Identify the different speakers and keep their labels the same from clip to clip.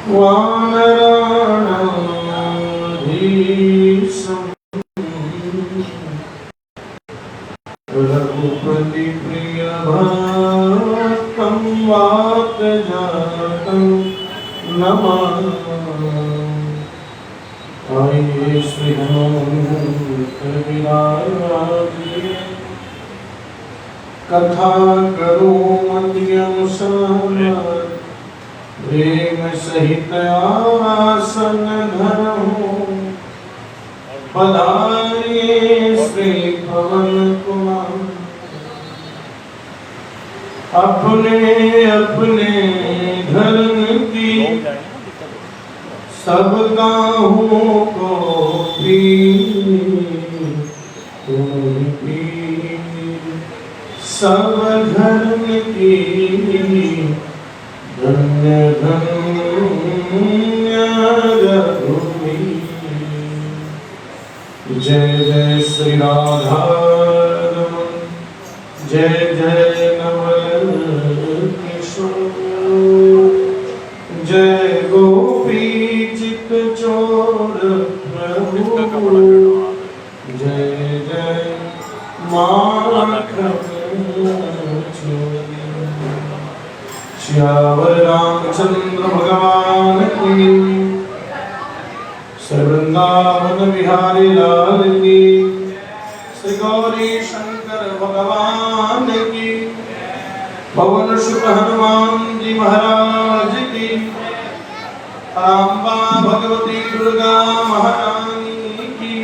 Speaker 1: वानराणाधीशं रघुपति प्रिय भक्तं वातजातं नमामि। आइए श्री हनुमंत विराजिए, कथा करो मध्यम समार, प्रेम सहित आसन धरो। पधारिए श्री पवन कुमार, अपने अपने धर्म की सब गाहों को सब धर्म की धन्य धन्य रघुवीर। जय जय श्री राधा रमण, जय जय नवल किशोर, जय गोपी चित चोर प्रभु, जय जय माखन चोर। श्यावर रामचंद्र भगवान की, श्री वृंदावन बिहारी लाल की, श्री गौरी शंकर भगवान की, पवन सुत हनुमान जी महाराज की, रामबा भगवती दुर्गा महारानी की,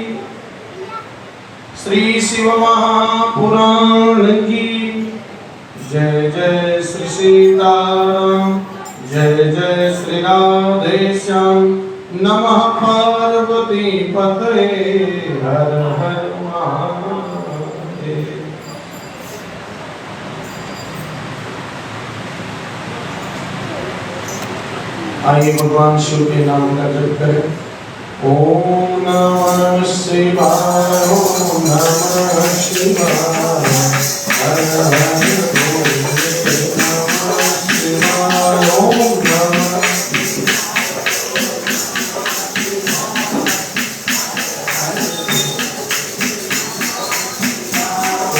Speaker 1: श्री शिव महापुराण की। जय जय श्री सीताराम, जय जय श्री राधेश्याम। नमः पार्वती पतये, हर हर महादेव। आइए भगवान शिव के नाम का जप करें। ओम नमः शिवाय, ओम नमः शिवाय, हर हर बोल नमः शिवाय।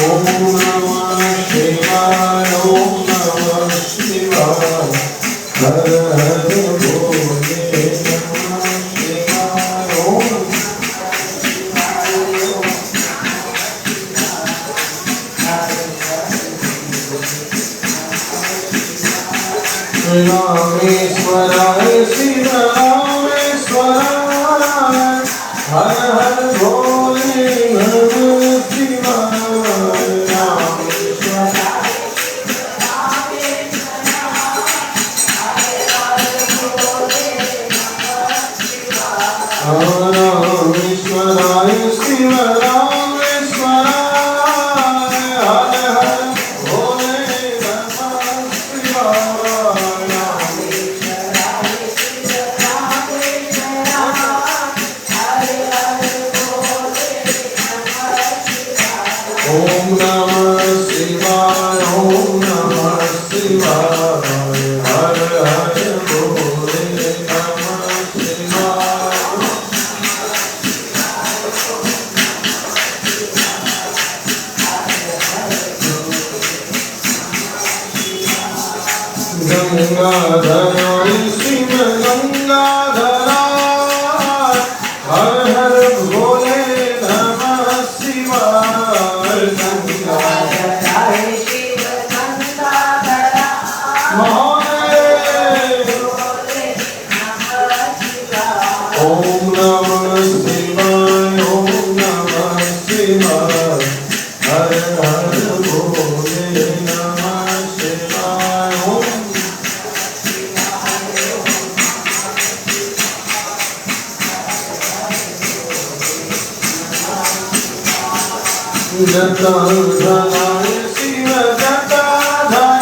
Speaker 1: ओम नमः शिवाय, ओम नमः शिवाय, हर हर बोले नमः शिवाय। ओम रामेश्वराय शिव रामेश्वराय, हर हर भोले नमः शिवाय। रामेश्वराय शिव रामेश्वराय, हर हर भोले नमः शिवाय। ओम नमः शिवाय, ओम नमः शिवाय, हर हर भोले नमः शिवाय। गंगाधर शिव गंगाधर, हर हर भोले नमः शिवाय। गंगाधर शिव गंगाधर, ओम नमः शिवाय, ओम नमः शिवाय, हर हर भोले नमः शिवाय। ओम जटाधराय शिव जटाधराय,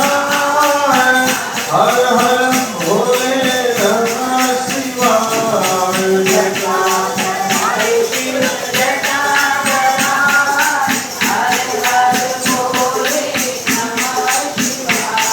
Speaker 1: हर हर भोले नमः शिवाय। जटाधराय शिव जटाधराय, हर हर भोले नमः शिवाय।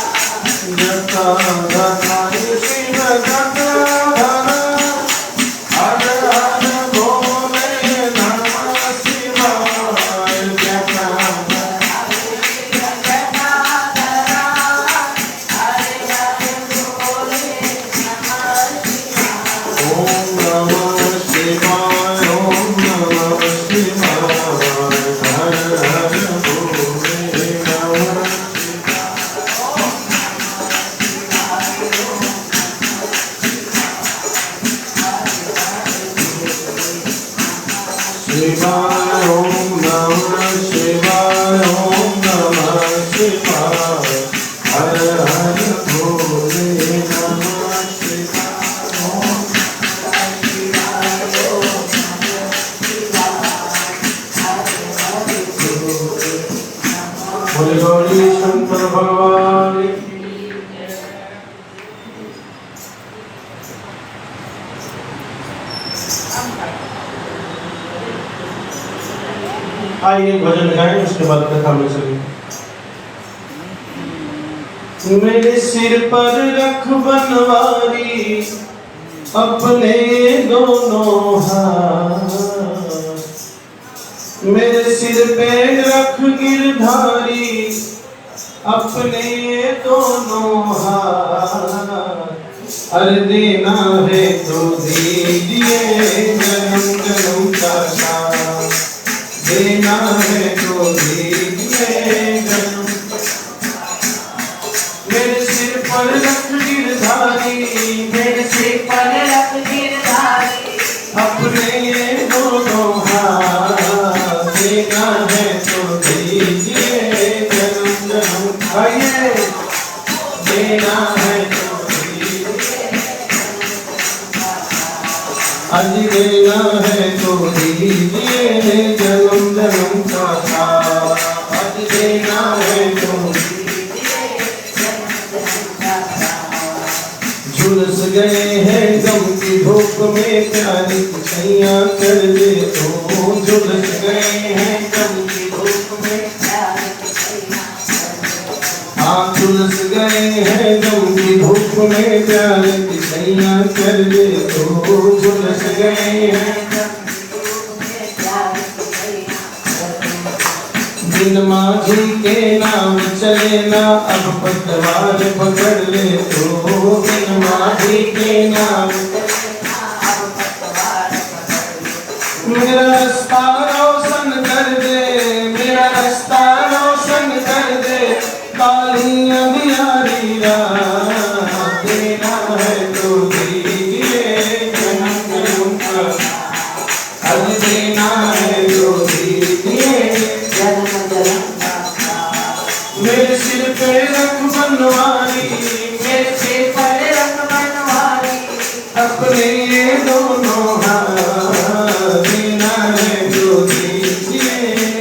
Speaker 2: आइए भजन गाएं, उसके बाद कथा में चलेंगे। मेरे सिर पर रख बनवारी अपने दोनों हाथ, मेरे सिर पे रख गिरधारी अपने दोनों हाथ। अरे देना है तो दीजिए जन्म जन्म का साथ, देना है तो दीजिए जन्म। मेरे सिर पर रख गिरधारी,
Speaker 3: मेरे सिर पर रख गिरधारी
Speaker 2: अपने ये दोनों हाथ। देना है तो दीजिए जन्म जन्म का ये, देना है तो दीजिए। आज देना है तो दीजिए जन्म जन्म का साथ। आज देना है तो झुलस गए हैं गम की धूप में प्यारी सैया कर दे तो। झुलस गए हैं गम की धूप में, हाँ झुलस गए हैं गम की धूप में प्यारी सैया कर दे तो। झुलस गए हैं बिन माझी के नाम चले ना अब पतवार पकड़ ले तो। बिन माझी के नाम मेरा रास्ता रोशन कर दे, मेरा रास्ता रोशन कर दे काली अंधियारी रात। देना है तो दीजिए जन्म जन्म का, आज देना है तो दीजिए
Speaker 3: जन्म जन्म
Speaker 2: मेरे सिर पे रख बनवारी,
Speaker 3: मेरे सिर पर रख बनवारी
Speaker 2: अपने ये दोनों हाथ। देना है तो दीजिए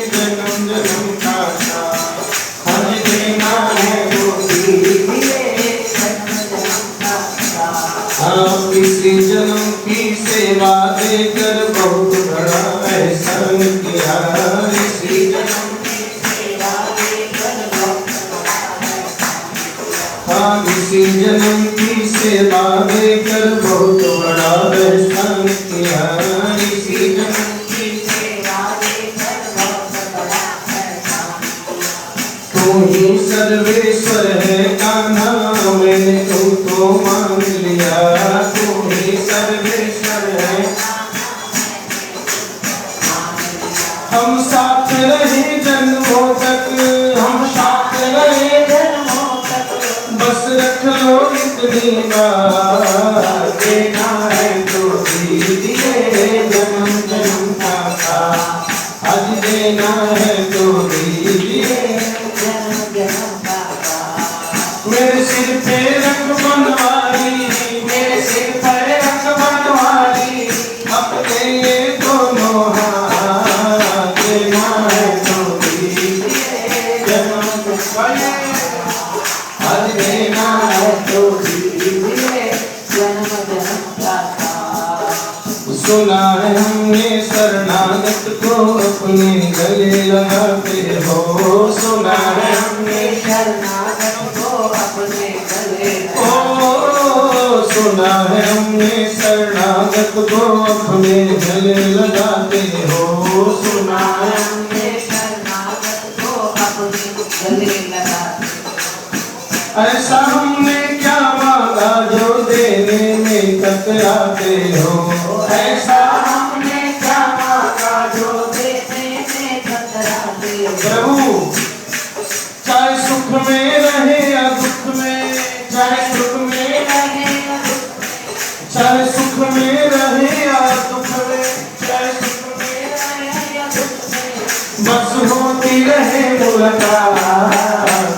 Speaker 2: जन्म जन्म का साथ, आज देना है तो
Speaker 3: दीजिए जन्म जन्म का साथ।
Speaker 2: आप किसी जन्म की सेवा देकर बहुत बड़ा एहसान किया। इसी जन्म इसी जन्म की सेवा देकर बहुत बड़ा एहसान किया। इसी जन्म
Speaker 3: की सेवा देकर बहुत बड़ा एहसान किया।
Speaker 2: तू ही सर्वेश्वर है कान्हा, मैंने तुमको मान लिया। तू ही सर्वेश्वर है, हम साथ रहे जन्मों तक, हम साथ रहे
Speaker 3: जन्मों तक
Speaker 2: बस रख लो इतनी बात। देना है तो दीजिए जन्म जन्म का साथ, आज देना है तो दीजिए
Speaker 3: जन्म जन्म का साथ।
Speaker 2: मेरे सिर पे रख बनवारी,
Speaker 3: मेरे सिर पर रख बनवारी
Speaker 2: अपने ये दोनों हाथ। देना है तो दीजिए जन्म का ये, आज देना है तो
Speaker 3: दीजिए जन्म जन्म का साथ।
Speaker 2: सुना है हमने शरणागत को अपने गले लगाते हो। सुना है हमने
Speaker 3: शरणागत को अपने गले
Speaker 2: ओ सुना है हमने शरणागत को अपने गले लगाते हो। सुना है
Speaker 3: हमने शरणागत को अपने गले लगाते हो।
Speaker 2: ऐसा हमने क्या मांगा जो देने में कतराते हो। ऐसा
Speaker 3: हमने क्या मांगा जो देने में कतराते हो।
Speaker 2: प्रभु चाहे सुख में रहे या दुख में, चाहे सुख में
Speaker 3: रहे
Speaker 2: चाहे सुख में रहे या दुख में, चाहे सुख में
Speaker 3: रहे या दुख में,
Speaker 2: बस होती रहे मुलाकात।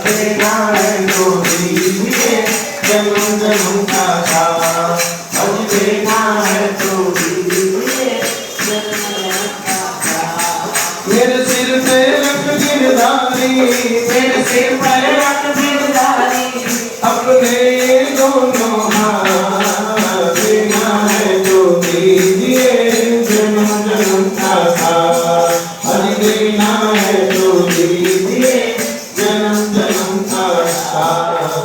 Speaker 2: देना है तो दीजिए जन्म जन्म का साथ, अब देना है तो दीजिए
Speaker 3: जन्म जन्म का साथ।
Speaker 2: मेरे सिर पे रख गिरधारी, मेरे सिर पर
Speaker 3: रख गिरधारी,
Speaker 2: अपने दोनों हाथ। देना है तो दीजिए जन्म जन्म का साथ, अरे देना है तो दीजिए जन्म जन्म का साथ।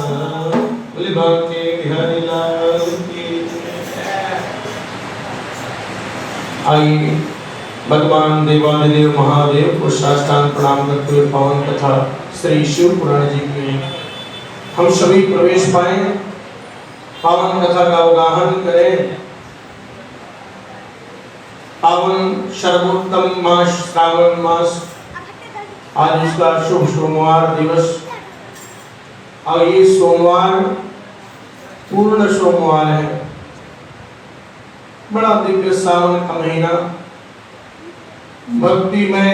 Speaker 2: बोले भक्ति बिहारी लाल की जय। आइए भगवान देवादिदेव महादेव को साष्टांग प्रणाम करते हुए पावन कथा श्री शिव पुराण जी की हम सभी प्रवेश पाए, पावन कथा का अवगाहन करें। पावन सर्वोत्तम मास श्रावण मास, आज इसका शुभ सोमवार दिवस, और ये सोमवार पूर्ण सोमवार है। बड़ा दिव्य सावन का महीना भक्ति में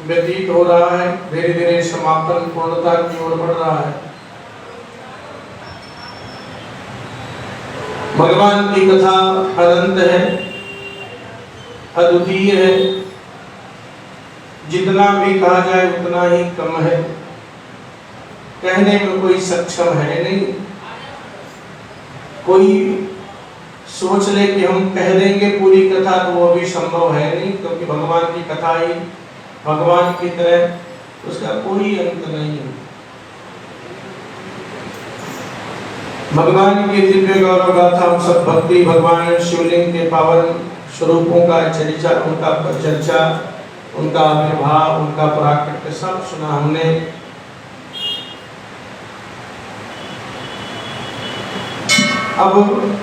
Speaker 2: व्यतीत हो रहा है, धीरे धीरे समापन पूर्णता की ओर बढ़ रहा है। भगवान की कथा अनंत है, अद्वितीय है, जितना भी कहा जाए उतना ही कम है, कहने में कोई सक्षम है नहीं। कोई सोच ले कि हम कह देंगे पूरी कथा, तो वो भी संभव है नहीं, क्योंकि भगवान की कथा ही भगवान की तरह उसका कोई अंत नहीं है। भगवान की दिव्य गौरव गाथा हम सब भक्ति भगवान शिवलिंग के पावन स्वरूपों का चर्चा, उनका चर्चा, उनका आविर्भाव, उनका प्राकट्य सब सुना हमने। अब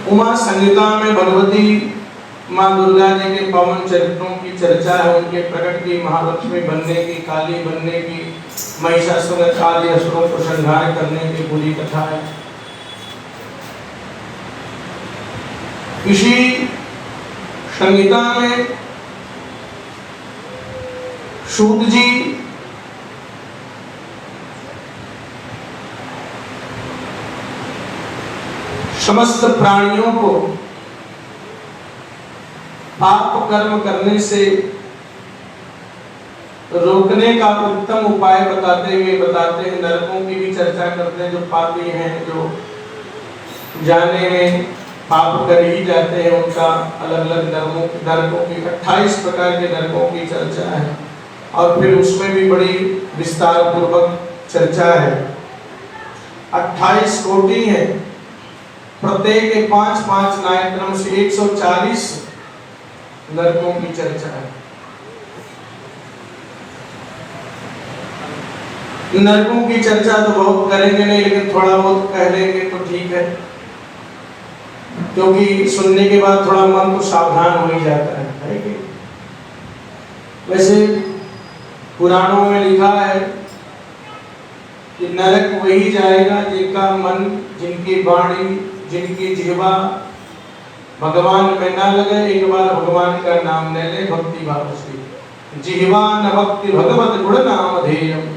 Speaker 2: उमा संहिता में भगवती माँ दुर्गा जी के पावन चरित्रों की चर्चा है, उनके प्रकट की, महालक्ष्मी बनने की, काली बनने की, महिषासुर आदि असुरों को संहार करने की पूरी कथा है। इसी संहिता में सूत जी समस्त प्राणियों को पाप कर्म करने से रोकने का उत्तम उपाय बताते हुए बताते हैं, नरकों की भी चर्चा करते हैं। जो पापी हैं, जो जाने में पाप कर ही जाते हैं, उनका अलग अलग नरकों की 28 प्रकार के नरकों की चर्चा है, और फिर उसमें भी बड़ी विस्तार पूर्वक चर्चा है। 28 कोटि है, प्रत्येक के 5-5 नायक्रम से 140 नरकों की चर्चा है। नरकों की चर्चा तो बहुत करेंगे नहीं, लेकिन थोड़ा बहुत कह लेंगे तो ठीक है, क्योंकि सुनने के बाद थोड़ा मन तो सावधान हो ही जाता है कि? वैसे पुराणों में लिखा है कि नरक वही जाएगा जिनका मन, जिनकी वाणी, जिनकी जिह्वा भगवान में ना लगे, एक बार भगवान का नाम ले ले भक्ति भाव से। जिह्वा न भक्ति भगवत गुण नाम ध्येयम्।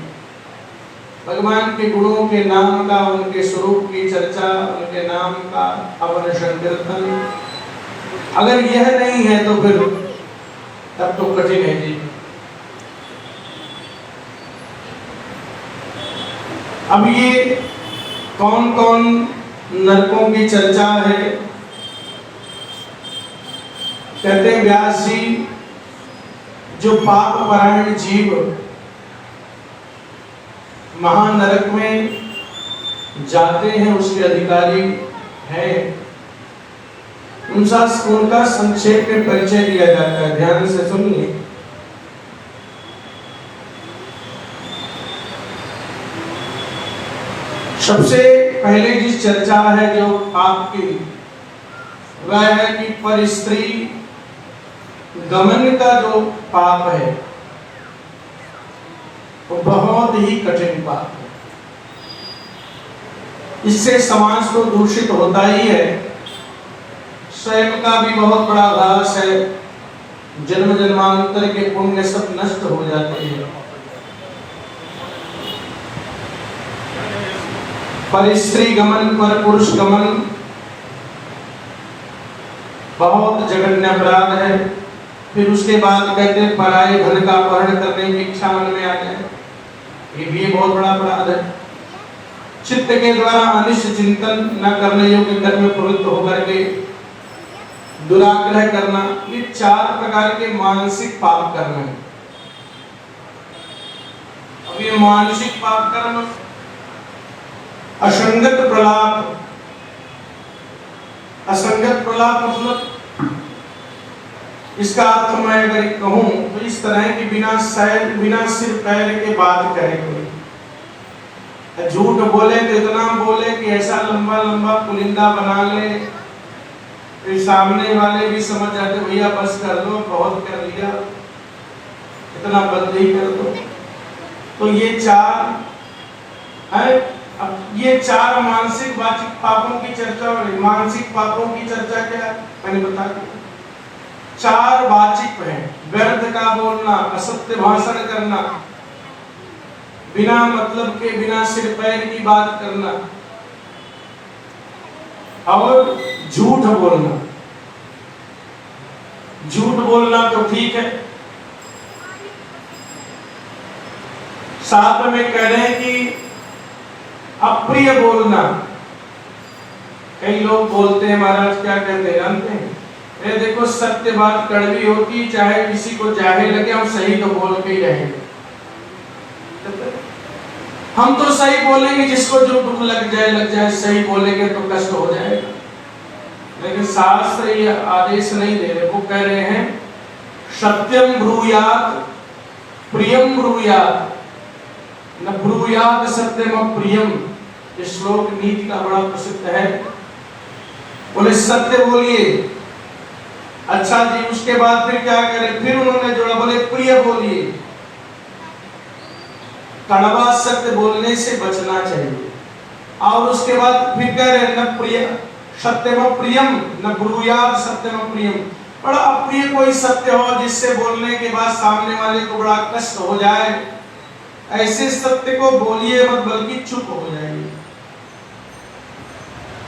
Speaker 2: भगवान के गुणों के नाम का, उनके स्वरूप की चर्चा, उनके नाम का अवन संकीर्तन, अगर यह नहीं है तो फिर तब तो कठिन है जी। अब ये कौन कौन नरकों की चर्चा है, कहते हैं व्यास जी, जो पाप परायण जीव महानरक में जाते हैं, उसके अधिकारी है, उनका संक्षेप में परिचय दिया जाता है। ध्यान से सुनिए। सबसे पहले जिस चर्चा है जो पाप की, वह है कि परस्त्री गमन का जो पाप है वो बहुत ही कठिन पाप है। इससे समाज तो दूषित होता ही है, स्वयं का भी बहुत बड़ा ह्रास है, जन्म जन्मांतर के पुण्य सब नष्ट हो जाते हैं। पर स्त्री गमन, पर पुरुष गमन बहुत जघन्य अपराध है। फिर उसके बाद कहते हैं पराये धन का अपहरण करने की इच्छा मन में आ जाए, ये भी बहुत बड़ा अपराध है। चित्त के द्वारा अनिष्ट चिंतन न करने योग्य कर्म में प्रवृत्त होकर के दुराग्रह करना, ये 4 प्रकार के मानसिक पाप कर्म है। अब ये मानसिक पाप कर्म असंगत प्रलाप, असंगत प्रलाप मतलब इसका अर्थ मैं अगर कहूं तो इस तरह की बिना सिर पैर के बात करे कोई, झूठ बोले तो इतना बोले कि ऐसा लंबा लंबा पुलिंदा बना ले, फिर सामने वाले भी समझ जाते भैया बस कर लो, बहुत कर लिया, इतना बंद ही कर दो। तो ये 4 है। अब ये 4 मानसिक वाचिक पापों की चर्चा हो रही। मानसिक पापों की चर्चा क्या है मैंने बता दिया। 4 वाचिक है, व्यर्थ का बोलना, असत्य भाषण करना, बिना मतलब के बिना सिर पैर की बात करना और झूठ बोलना। झूठ बोलना तो ठीक है, साथ में कह रहे हैं कि अप्रिय बोलना। कई लोग बोलते हैं महाराज क्या कहते हैं जानते हैं, ये देखो सत्य बात कड़वी होती, चाहे किसी को चाहे लगे, हम सही तो बोल के ही रहेंगे। हम तो सही बोलेंगे, जिसको जो दुख लग जाए सही बोलेंगे तो कष्ट हो जाएगा। लेकिन शास्त्र ये आदेश नहीं दे रहे, वो कह रहे हैं सत्यम ब्रूयात प्रियम ब्रूयात, न ब्रूयात सत्यम अप्रियम। ये श्लोक नीति का बड़ा प्रसिद्ध है। बोले सत्य बोलिए, अच्छा जी, उसके बाद फिर क्या करें, फिर उन्होंने जोड़ा, बोले प्रिय बोलिए। कड़वा सत्य बोलने से बचना चाहिए। और उसके बाद फिर कह रहे न प्रिय सत्यम प्रियम न ब्रूयात सत्यम प्रियम। बड़ा अप्रिय कोई सत्य हो जिससे बोलने के बाद सामने वाले को बड़ा कष्ट हो जाए, ऐसे सत्य को बोलिए मत, बल्कि चुप हो जाइए।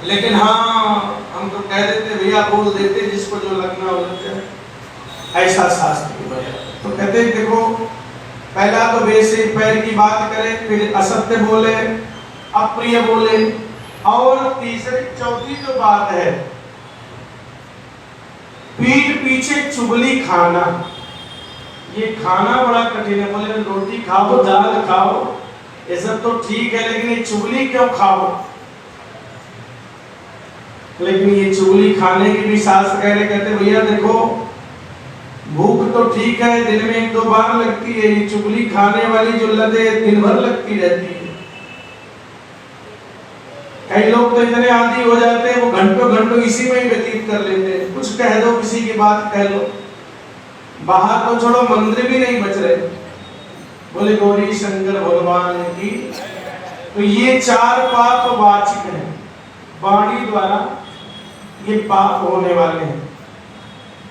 Speaker 2: लेकिन हाँ, हम तो कह देते भैया, बोल देते जिसको जो लगना हो लग जाए, ऐसा शास्त्र की वजह। तो कहते देखो, पहला तो वैसे पैर की बात करें, फिर असत्य बोले, अप्रिय बोले, और तीसरी चौथी जो बात है पीठ पीछे चुगली खाना। ये खाना बड़ा कठिन है। बोले रोटी खाओ, दाल खाओ, ये सब तो ठीक है, लेकिन ये चुगली क्यों खाओ? लेकिन ये चुगली खाने की भी शास्त्र कह रहे, कहते भैया देखो, भूख तो ठीक है, दिन में 1-2 बार लगती है, ये चुगली खाने वाली जो लत है दिन भर लगती रहती है। कई लोग तो इतने आदी हो जाते हैं, वो घंटों घंटों इसी में ही व्यतीत कर लेते हैं। कुछ कह दो, किसी की बात कह लो, बाहर तो छोड़ो, मंदिर भी नहीं बच रहे। बोले गौरी शंकर भगवान की। तो ये 4 पाप वाचिक हैं, वाणी द्वारा ये पाप होने वाले हैं,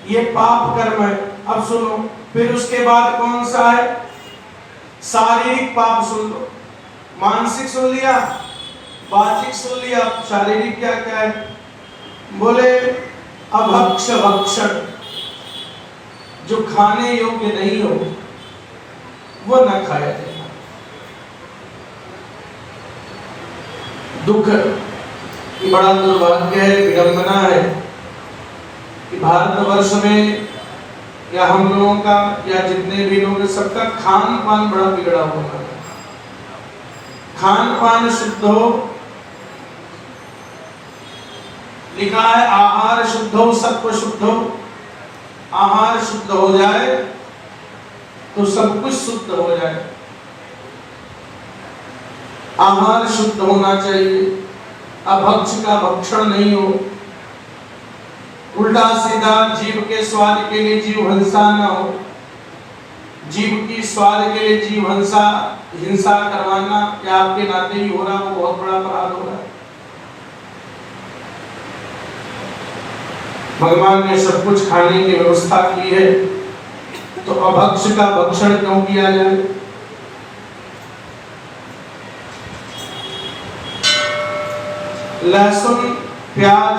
Speaker 2: ये पाप कर्म है। अब सुनो, फिर उसके बाद कौन सा है? शारीरिक पाप सुन लो। मानसिक सुन लिया, वाचिक सुन लिया, शारीरिक क्या क्या है? बोले अभक्ष भक्षण, जो खाने योग्य नहीं हो वो न खाया जाए। दुख की बड़ा दुर्भाग्य है, विडंबना है कि भारतवर्ष में या हम लोगों का या जितने भी लोग, सबका खान पान बड़ा बिगड़ा हुआ है। खान पान शुद्ध हो लिखा है आहार शुद्ध हो सत्व शुद्ध हो। आहार शुद्ध हो जाए तो सब कुछ शुद्ध हो जाए। आहार शुद्ध होना चाहिए, अभक्ष का भक्षण नहीं हो, उल्टा सीधा जीव के स्वाद के लिए जीव हिंसा न हो। जीव की स्वाद के लिए जीव हिंसा करवाना या आपके नाते ही हो रहा, वो बहुत बड़ा अपराध हो रहा है। भगवान ने सब कुछ खाने की व्यवस्था की है, तो अभक्ष का भक्षण क्यों किया जाए? लहसुन प्याज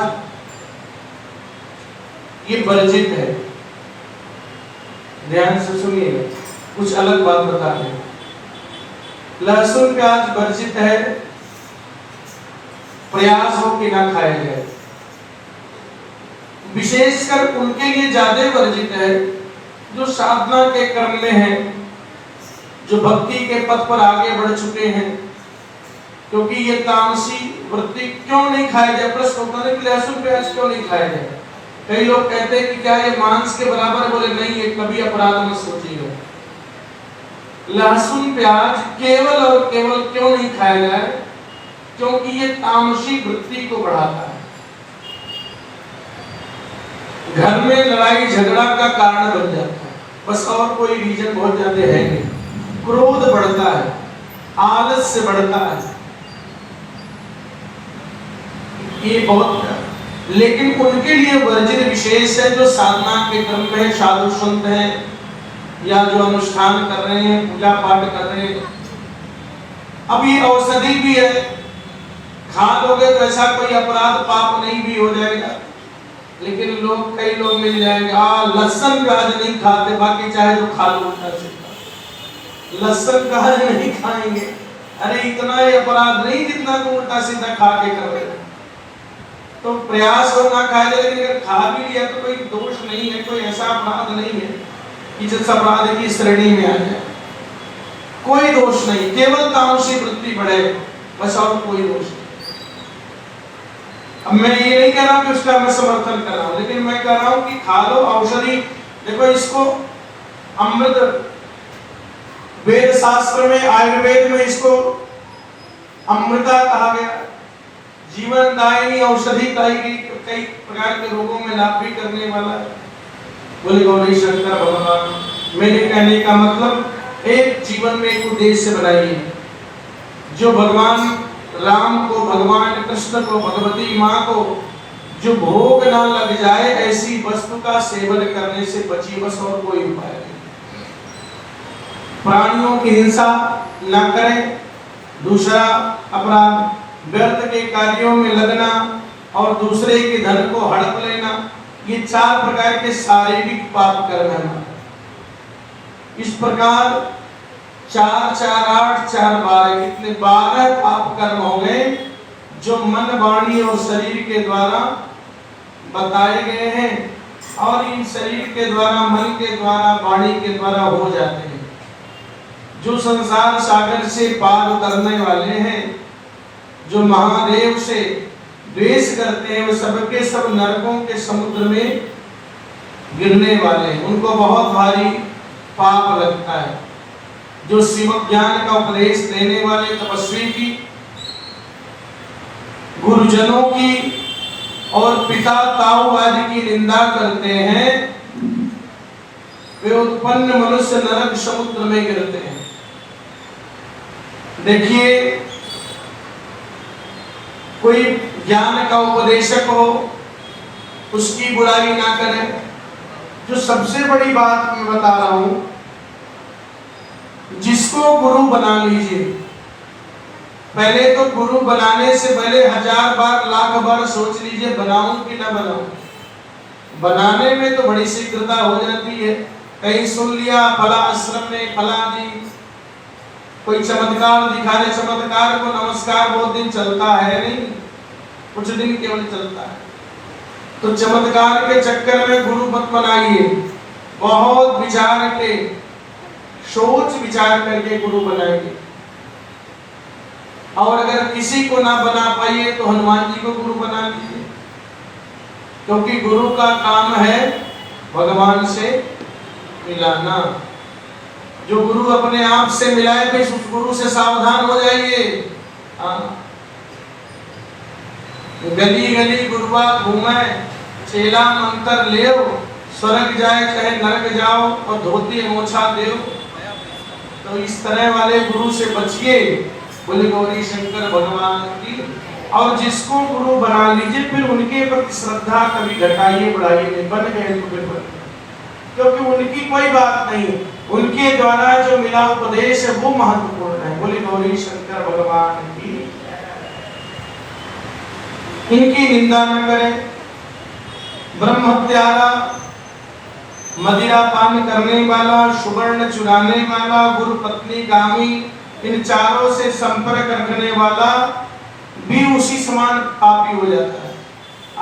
Speaker 2: ये वर्जित है। ध्यान से सुनिएगा, कुछ अलग बात बता रहे हैं। लहसुन प्याज वर्जित है, प्रयास हो कि ना खाया जाए। विशेषकर उनके लिए ज्यादा वर्जित है जो साधना के क्रम में हैं, जो भक्ति के पथ पर आगे बढ़ चुके हैं। क्योंकि ये तामसी वृत्ति क्यों नहीं खाया जाए? प्रश्न होता है कि लहसुन प्याज क्यों नहीं खाया जाए? कई लोग कहते हैं कि क्या ये मांस के बराबर? बोले नहीं, ये कभी अपराध मत सोचिएगा। लहसुन प्याज केवल और केवल क्यों नहीं खाया जाए? क्योंकि ये तामसी वृत्ति को बढ़ाता है, घर में लड़ाई झगड़ा का कारण बन जाता है, बस और कोई रीजन बहुत ज्यादा है नहीं। क्रोध बढ़ता है, आलस्य बढ़ता है, ये बहुत। लेकिन उनके लिए वर्जित विशेष है जो साधना के क्रम में साधु संत हैं या जो अनुष्ठान कर रहे हैं, पूजा पाठ कर रहे हैं। अब ये औषधि भी है, खा लोगे तो ऐसा कोई अपराध पाप नहीं भी हो जाएगा। लेकिन कई लोग मिल जाएंगे, लहसुन प्याज नहीं खाते, बाकी चाहे तो खा लो उल्टा सीधा। लहसुन प्याज नहीं खाएंगे, अरे इतना ही अपराध नहीं जितना तुम उल्टा सीधा खा के कर रहे हो। तो प्रयास हो ना खाया जाए, लेकिन अगर खा भी लिया तो कोई दोष नहीं है, कोई ऐसा अपराध नहीं है कि जिस अपराध की श्रेणी में आ जाए। कोई दोष नहीं, केवल तामसी वृत्ति बढ़े, बस और कोई दोष नहीं। अब मैं ये नहीं कह रहा हूं कि उसका मैं समर्थन कर रहा हूं, लेकिन मैं कह रहा हूं कि खा लो औषधि। देखो इसको अमृत, वेद शास्त्र में, आयुर्वेद में इसको अमृता कहा गया, जीवनदायिनी औषधि कही गई, कई प्रकार के रोगों में लाभ भी करने वाला है। बोले गौरी शंकर भगवान, मेरे कहने का मतलब एक जीवन में एक उद्देश्य बनाइए, जो भगवान राम को, भगवान कृष्ण को, भगवती माँ को जो भोग ना लग जाए, ऐसी वस्तु का सेवन करने से बचिए, बस और कोई उपाय नहीं। प्राणियों की हिंसा ना करें। दूसरा अपराध, व्यर्थ के कार्यों में लगना और दूसरे के धन को हड़प लेना, ये 4 प्रकार के शारीरिक पाप कर्म है। इस प्रकार 4, 4, 8, 4, 12 कितने 12 पाप कर्म हो गए जो मन, वाणी और शरीर के द्वारा बताए गए हैं, और इन शरीर के द्वारा, मन के द्वारा, वाणी के द्वारा हो जाते हैं। जो संसार सागर से पार उतरने वाले हैं, जो महादेव से द्वेष करते हैं, वो सबके सब नरकों के समुद्र में गिरने वाले हैं, उनको बहुत भारी पाप लगता है। जो शिव ज्ञान का उपदेश देने वाले तपस्वी की, गुरुजनों की और पिता ताऊ आदि की निंदा करते हैं, वे उत्पन्न मनुष्य नरक समुद्र में गिरते हैं। देखिए, कोई ज्ञान का उपदेशक हो, उसकी बुराई ना करें। जो सबसे बड़ी बात मैं बता रहा हूं, जिसको गुरु बना लीजिए, पहले तो गुरु बनाने से पहले 1000 बार, लाख बार सोच लीजिए बनाऊं कि ना बनाऊं। बनाने में तो बड़ी शीघ्रता हो जाती है, कहीं सुन लिया फला आश्रम में फला जी कोई चमत्कार दिखा रहे, चमत्कार को नमस्कार बहुत दिन चलता है नहीं, कुछ दिन केवल चलता है। तो चमत्कार के चक्कर में गुरु मत बनाइए, बहुत विचार के, सोच विचार करके गुरु बनाएंगे। और अगर किसी को ना बना पाइए तो हनुमान जी को गुरु बना लीजिए, क्योंकि गुरु का काम है भगवान से मिलाना। जो गुरु अपने आप से मिलाए फिर उस गुरु से सावधान हो जाइए। गली गली गुरुआ घूमे, चेला मंत्र ले, स्वर्ग जाए चाहे नरक जाओ और धोती मोछा देव। तो इस तरह वाले गुरु से बचिए। बोले गौरी शंकर भगवान की। और जिसको गुरु बना लीजिए फिर उनके प्रति श्रद्धा कभी घटाइए बढ़ाइए नहीं, बन गए तो फिर बन गए, क्योंकि उनकी कोई बात नहीं, उनके द्वारा जो मिला उपदेश है वो महत्वपूर्ण है। बोले गौरी शंकर भगवान की। इनकी निंदा न करें। ब्रह्म हत्यारा, मदिरा पान करने वाला, सुवर्ण चुराने वाला, गुरु पत्नी गामी, इन चारों से संपर्क रखने वाला भी उसी समान पापी हो जाता है।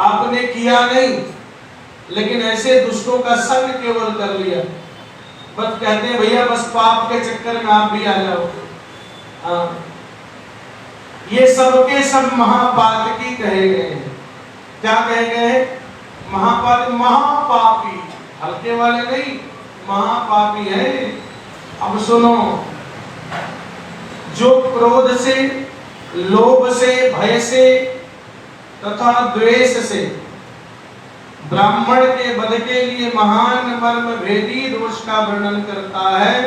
Speaker 2: आपने किया नहीं लेकिन ऐसे दुष्टों का संग केवल कर लिया, बस कहते हैं भैया बस पाप के चक्कर में आप भी आ जाओ। ये सबके सब महापातकी कहे गए हैं। क्या कहे गए हैं? महापापी, हल्के वाले नहीं, महापापी है। अब सुनो, जो क्रोध से, लोभ से, भय से तथा द्वेष से ब्राह्मण के वध के लिए महान मर्म भेदी दोष का वर्णन करता है,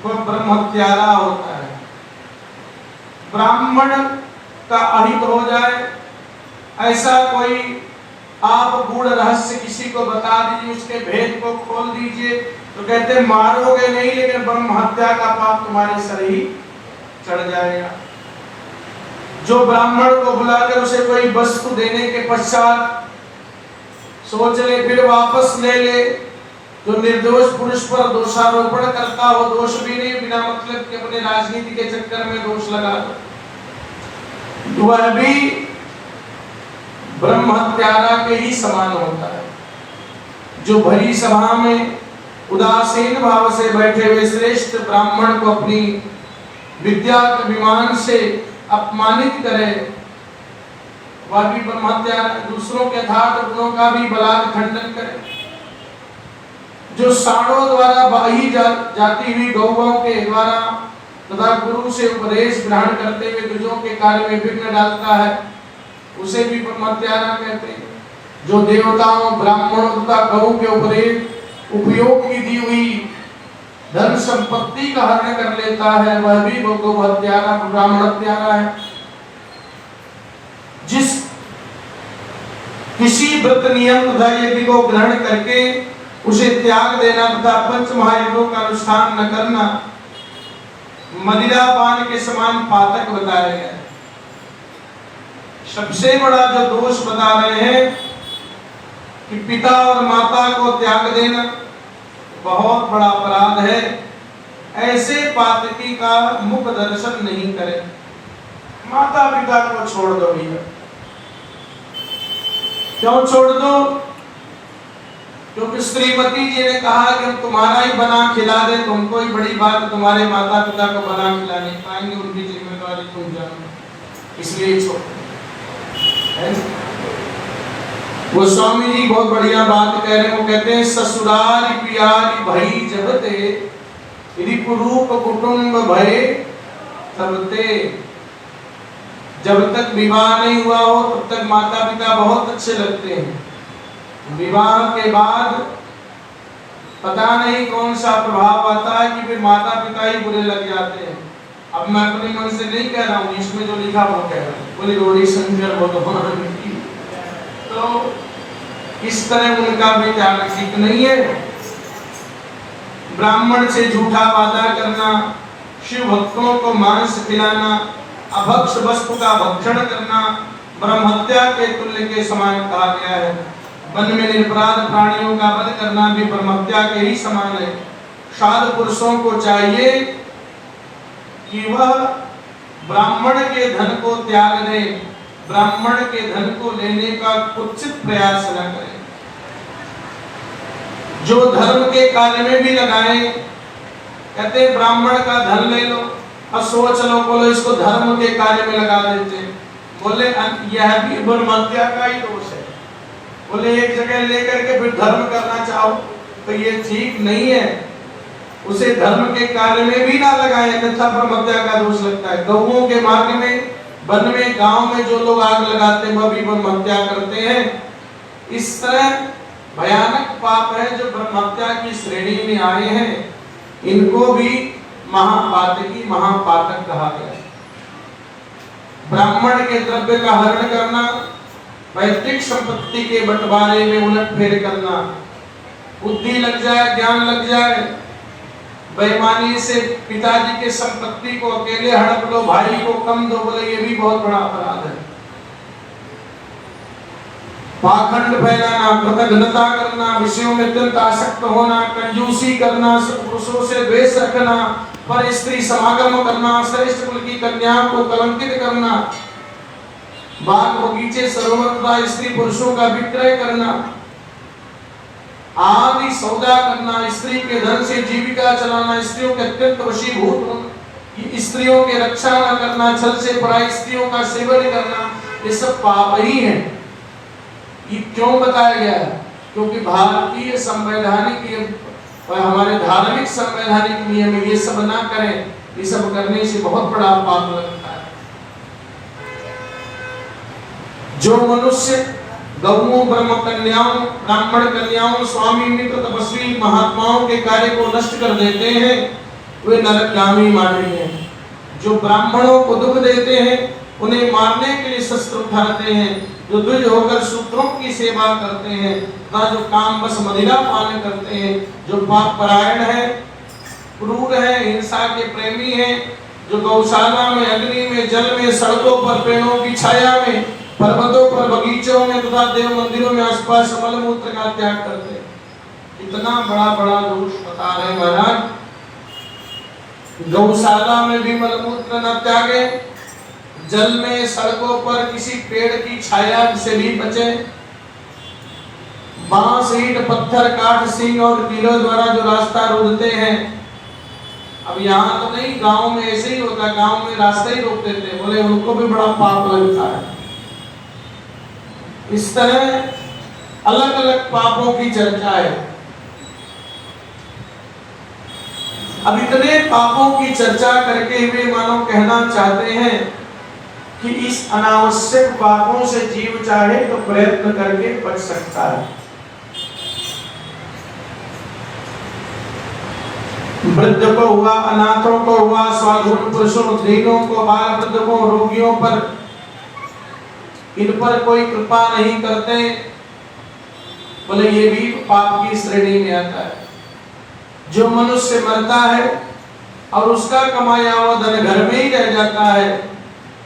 Speaker 2: वह ब्रह्म हत्यारा होता है। ब्राह्मण का अहित हो जाए, ऐसा कोई आप गूढ़ रहस्य किसी को बता दीजिए, उसके भेद को खोल दीजिए, तो कहते हैं मारोगे नहीं लेकिन ब्रह्म हत्या का पाप तुम्हारे सर ही चढ़ जाएगा। जो ब्राह्मण को बुलाकर उसे कोई वस्तु देने के पश्चात सोच ले फिर वापस ले ले, जो निर्दोष पुरुष पर दोषारोपण करता हो, दोष भी नहीं, बिना मतलब के अपने राजनीति के चक्कर में दोष लगा दो, वह भी ब्रह्म हत्यारा के ही समान होता है। जो भरी सभा में उदासीन भाव से बैठे हुए श्रेष्ठ ब्राह्मण को अपनी विद्या के अभिमान से अपमानित करे, वह भी ब्रह्म हत्यारा। दूसरों के यथार्थ गुणों का भी बलात् खंडन करे। जो साड़ों द्वारा बाही जाती हुई गौओं के द्वारा तथा गुरु से उपदेश ग्रहण करते हुए द्विजों के कार्य में विघ्न डालता है, उसे भी ब्रह्म हत्यारा कहते हैं। जो देवताओं, ब्राह्मणों तथा गौ के उपयोग की दी हुई धन संपत्ति का हरण कर लेता है, वह भी गौ हत्यारा, ब्राह्मण हत्यारा है। जिस किसी व्रत नियम तथा यज्ञ को ग्रहण करके उसे त्याग देना तथा पंच महायज्ञों का अनुष्ठान न करना मदिरा पान के समान पातक बताया गया है। सबसे बड़ा जो दोष बता रहे हैं कि पिता और माता को त्याग देना बहुत बड़ा अपराध है। ऐसे पातकी का मुख दर्शन नहीं करें। माता पिता को छोड़ दो भैया। क्यों छोड़ दो? क्योंकि श्रीमती जी ने कहा कि हम तुम्हारा ही बना खिला दे, तुमको ही बड़ी बात, तुम्हारे माता पिता को बना खिला नहीं पाएंगे, उनकी जिम्मेदारी तुम जानो, इसलिए छोड़। वो स्वामी जी बहुत बढ़िया बात कह रहे हैं। वो कहते हैं ससुराल प्यारी भई जबते रिपुरूप कुटुंब भय तबते। जब तक विवाह नहीं हुआ हो तब तक माता पिता बहुत अच्छे लगते हैं। विवाह के बाद पता नहीं कौन सा प्रभाव आता है कि फिर माता पिता ही बुरे लग जाते हैं। अब मैं अपने मन से नहीं कह रहा हूँ, इसमें जो लिखा वो कह रहा हूँ। बोले गौरी शंकर भगवान की। तो इस तरह उनका विचार ठीक नहीं है। ब्राह्मण से झूठा वादा करना, शिव भक्तों को मांस खिलाना, अभक्ष वस्तु का भक्षण करना ब्रह्म हत्या के तुल्य के समान कहा गया है। वन में निरपराध प्राणियों का वध करना भी ब्रह्म हत्या के ही समान है। साधु पुरुषों को चाहिए कि वह ब्राह्मण के धन को त्याग दे, ब्राह्मण के धन को लेने का कुत्सित प्रयास न करें। जो धर्म के कार्य में भी लगाए, कहते ब्राह्मण का धन ले लो और सोच लो, बोलो इसको धर्म के कार्य में लगा देते, बोले यह भी ब्रह्म हत्या का ही दोष है। बोले एक जगह लेकर के फिर धर्म करना चाहो तो ये ठीक नहीं है, उसे धर्म के कार्य में भी ना लगाएं, अन्यथा ब्रह्म हत्या का दोष लगता है। गौओं के मार्ग में, वन में, गांव में जो लोग आग लगाते हैं वह भी ब्रह्म हत्या करते हैं। इस तरह भयानक पाप है जो ब्रह्म हत्या की श्रेणी में आए हैं, इनको भी महापातकी, महापातक कहा गया। ब्राह्मण के द्रव्य का हरण करना, पैतृक संपत्ति के बंटवारे में उलटफेर करना, बुद्धि लग जाए, ज्ञान लग जाए, बेईमानी से पिताजी के संपत्ति को अकेले हड़प लो, भाई को कम दो, बोले ये भी बहुत बड़ा अपराध है। पाखंड फैलाना, कृतघ्नता करना, विषयों में अत्यंत आसक्त होना, कंजूसी करना, पुरुषों से द्वेष रखना, पर स्त्री समागम करना, श्रेष्ठ कुल की कन्याओं को कलंकित करना, बाग बगीचे सरोवर तथा स्त्री पुरुषों का विक्रय करना, आदि सौदा करना, स्त्री के धन से जीविका चलाना, स्त्रियों के अत्यंत वशीभूत होना, स्त्रियों की रक्षा न करना, छल से पराई स्त्रियों का सेवन करना, ये सब पाप ही है। ये क्यों बताया गया है? क्योंकि भारतीय संवैधानिक और हमारे धार्मिक संवैधानिक नियम ये सब ना करें, ये सब करने से बहुत बड़ा पाप लगता है। जो मनुष्य गौओं, ब्रह्म कन्याओं, ब्राह्मण कन्याओं, स्वामी, मित्र, तपस्वी, महात्माओं के कार्य को नष्ट कर देते हैं वे नरकगामी माने हैं। जो ब्राह्मणों को दुख देते हैं उन्हें मारने के लिए शस्त्र उठाते हैं, जो द्विज होकर शूद्रों की सेवा करते हैं तथा जो काम बस मदिरा पान करते हैं, जो पाप परायण है, क्रूर है, हिंसा के प्रेमी हैं, जो गौशाला में, अग्नि में, जल में, सड़कों पर, पेड़ों की छाया में, पर्वतों पर, बगीचों में तथा देव मंदिरों में आसपास मल मूत्र का त्याग करते हैं। इतना बड़ा बड़ा दोष बता रहे महाराज। गौशाला में भी मल मूत्र न त्यागे, जल में, सड़कों पर किसी पेड़ की छाया से भी बचे, बांस, ईंट, पत्थर, काठ, सींग और कीलों द्वारा जो रास्ता रोकते हैं। अब यहाँ तो नहीं, गांव में ऐसे ही होता, गांव में रास्ता ही रोक देते, बोले उनको भी बड़ा पाप लगता है। इस तरह अलग अलग पापों की चर्चा है। अब इतने पापों की चर्चा करके वे मानो कहना चाहते हैं कि इस अनावश्यक पापों से जीव चाहे तो प्रयत्न करके बच सकता है। वृद्ध को हुआ, अनाथों को हुआ, स्वाधीन पुरुषों, दीनों को, बाल वृद्धों, रोगियों पर इन पर कोई कृपा नहीं करते, बोले ये भी पाप की श्रेणी में आता है। जो मनुष्य मरता है और उसका कमाया हुआ धन घर में ही रह जाता है,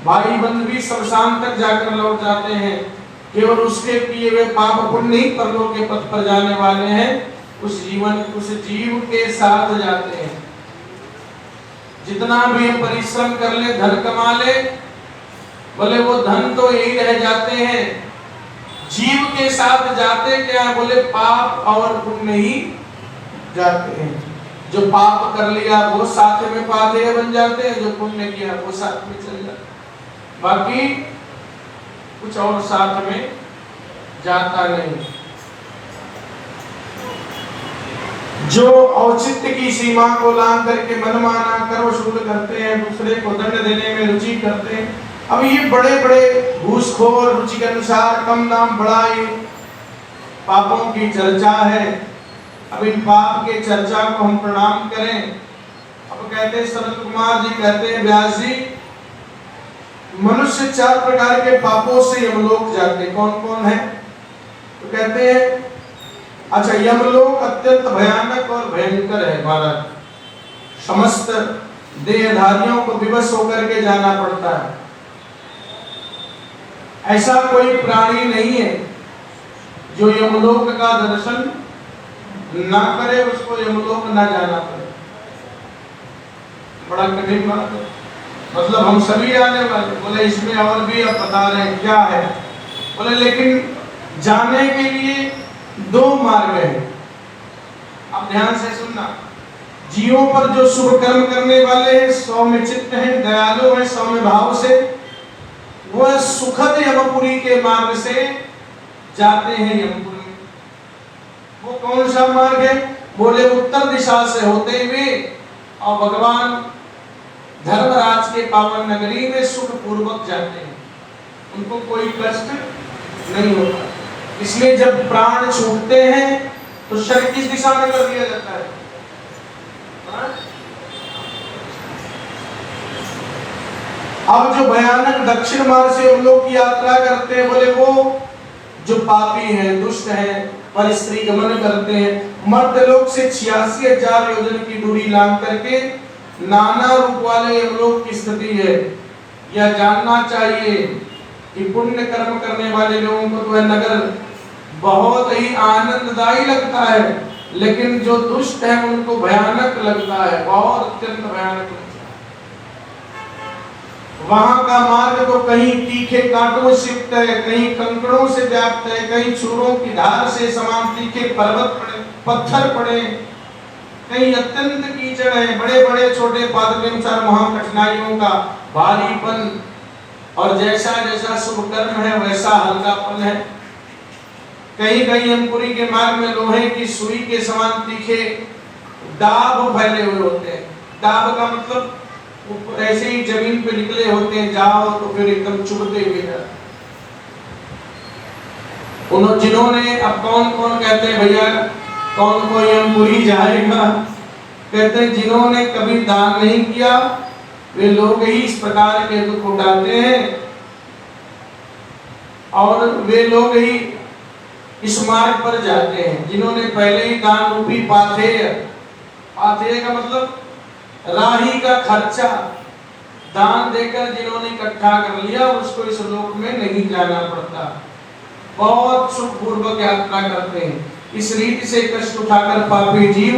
Speaker 2: भाई बंधु भी शमशान तक जाकर लौट जाते हैं, केवल उसके किए हुए पाप पुण्य ही परलोक के पथ पर जाने वाले हैं, उस जीव के साथ जाते हैं। जितना भी हम परिश्रम कर ले, धन कमा ले, बोले वो धन तो यही रह जाते हैं, जीव के साथ जाते क्या है? बोले पाप और पुण्य ही जाते हैं। जो पाप कर लिया वो साथ में पादेय बन जाते हैं, जो पुण्य किया वो साथ में चल जाते, बाकी कुछ और साथ में जाता नहीं। जो औचित्य की सीमा को लांघ करके मनमाना कर वसूल करते हैं, दूसरे को दंड देने में रुचि करते हैं। अब ये बड़े बड़े घूसखोर, रुचि के अनुसार कम दाम बढ़ाई पापों की चर्चा है। अब इन पाप के चर्चा को हम प्रणाम करें। अब कहते हैं सनत कुमार जी कहते हैं, व्यास जी, मनुष्य 4 प्रकार के पापों से यमलोक जाते, कौन कौन है? तो कहते हैं अच्छा, यमलोक अत्यंत भयानक और भयंकर है महाराज, समस्त देहधारियों को विवश होकर के जाना पड़ता है। ऐसा कोई प्राणी नहीं है जो यमलोक का दर्शन ना करे, उसको यमलोक ना जाना पड़े। बड़ा कठिन बात है, मतलब हम सभी जाने वाले। बोले इसमें और भी अब बता रहे हैं क्या है? बोले लेकिन जाने के लिए 2 मार्ग है। अब ध्यान से सुनना। जीवों पर जो शुभ कर्म करने वाले हैं, सौम्य चित्त हैं, दयालु हैं, सौम्य भाव से, वह सुखद यमपुरी के मार्ग से जाते हैं यमपुर में। वो कौन सा मार्ग है? बोले उत्तर दिशा से होते हुए और भगवान धर्मराज के पावन नगरी में सुख पूर्वक जाते हैं, उनको कोई कष्ट नहीं होता। इसलिए जब प्राण छूटते हैं तो शरीर किस दिशा में कर दिया जाता है? अब जो भयानक दक्षिण मार्ग से उन लोग की यात्रा करते हैं, बोले वो जो पापी हैं, दुष्ट हैं, पर स्त्री गमन करते हैं, मर्द लोग से 86,000 योजन की दूरी लांघ करके नाना रूप वाले हम लोग की स्थिति है। यह जानना चाहिए कि पुण्य कर्म करने वाले लोगों को तो नगर बहुत ही आनंददायी लगता है, लेकिन जो दुष्ट है उनको भयानक लगता है, बहुत अत्यंत भयानक लगता है। वहां का मार्ग तो कहीं तीखे कांटों से युक्त है, कहीं कंकड़ों से व्याप्त है, कहीं चूरों की धार से समान तीखे पर्वत पड़े, पत्थर पड़े, कहीं अत्यंत कीचड़ है, बड़े बड़े छोटे पाद के अनुसार वहां कठिनाइयों का भारीपन, और जैसा जैसा शुभ कर्म है वैसा हल्कापन है। कहीं कहीं यमपुरी के मार्ग में लोहे की सुई के समान तीखे दाब फैले हुए होते हैं। दाब का मतलब ऐसे ही जमीन पे निकले होते हैं, जाओ तो फिर एकदम चुभते हुए जाते। उन्होंने जिन्होंने, अब कौन कौन कहते हैं भैया कौन को यमपुरी जाएगा, कहते हैं जिन्होंने कभी दान नहीं किया वे लोग ही इस प्रकार के दुख उठाते हैं, और वे लोग ही इस मार्ग पर जाते हैं जिन्होंने पहले ही दान रूपी पाथेय, पाथेय का मतलब राही का खर्चा दान देकर जिन्होंने इकट्ठा कर लिया, उसको इस लोक में नहीं जाना पड़ता, बहुत सुखपूर्वक यात्रा करते हैं। इस रीति से कष्ट उठाकर पापी जीव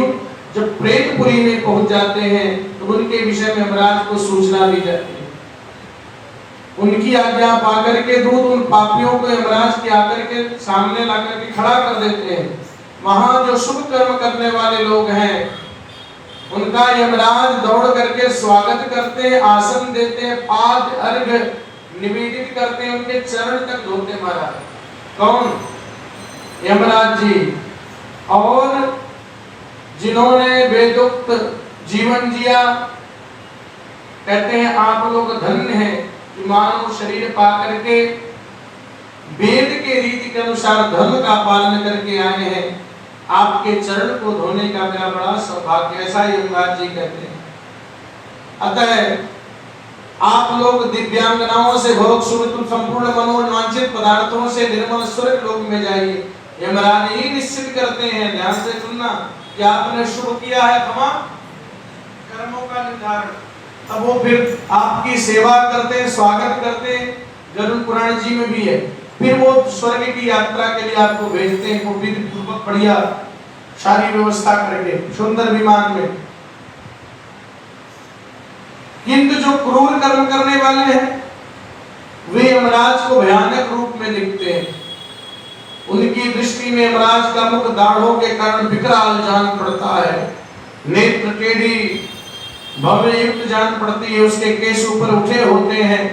Speaker 2: जब प्रेतपुरी में पहुंच जाते हैं तो उनके विषय में यमराज को सूचना दी जाती है। उनकी आज्ञा पाकर के दूत उन पापियों को यमराज के आकर के सामने लाकर के खड़ा कर देते हैं। वहां जो शुभ कर्म करने वाले लोग हैं उनका यमराज दौड़ करके स्वागत करते हैं, आसन देते हैं, पाद अर्घ्य निवेदित करते हैं, उनके चरण तक धोते महाराज। कौन? यमराज जी। और जिन्होंने वेदोक्त जीवन जिया, कहते हैं आप लोग धन्य हैं कि मानव शरीर पा करके वेद के रीति के अनुसार धर्म का पालन करके आए हैं, आपके चरण को धोने का मेरा बड़ा सौभाग्य, ऐसा यमराज जी कहते हैं। अतः आप लोग दिव्यांगनाओं से भोग सुख संपूर्ण मनोवांछित पदार्थों से निर्मल स्वर्ग लोक में जाइए। यमराज ही निश्चित करते हैं, ध्यान से सुनना, कि आपने शुभ किया है तमाम कर्मों का निर्धारण, तब वो फिर आपकी सेवा करते हैं, स्वागत करते हैं। गरुड़ पुराण जी में भी है। फिर वो स्वर्ग की यात्रा के लिए आपको भेजते हैं, वो विधि पूर्वक बढ़िया सारी व्यवस्था करके सुंदर विमान में। किंतु जो क्रूर कर्म करने वाले हैं वे यमराज को भयानक रूप में दिखते हैं। उनकी दृष्टि में यमराज का मुख दाढ़ों के कारण विकराल जान पड़ता है, नेत्र टेढ़ी भव्य युक्त जान पड़ती है, उसके केश ऊपर उठे होते हैं,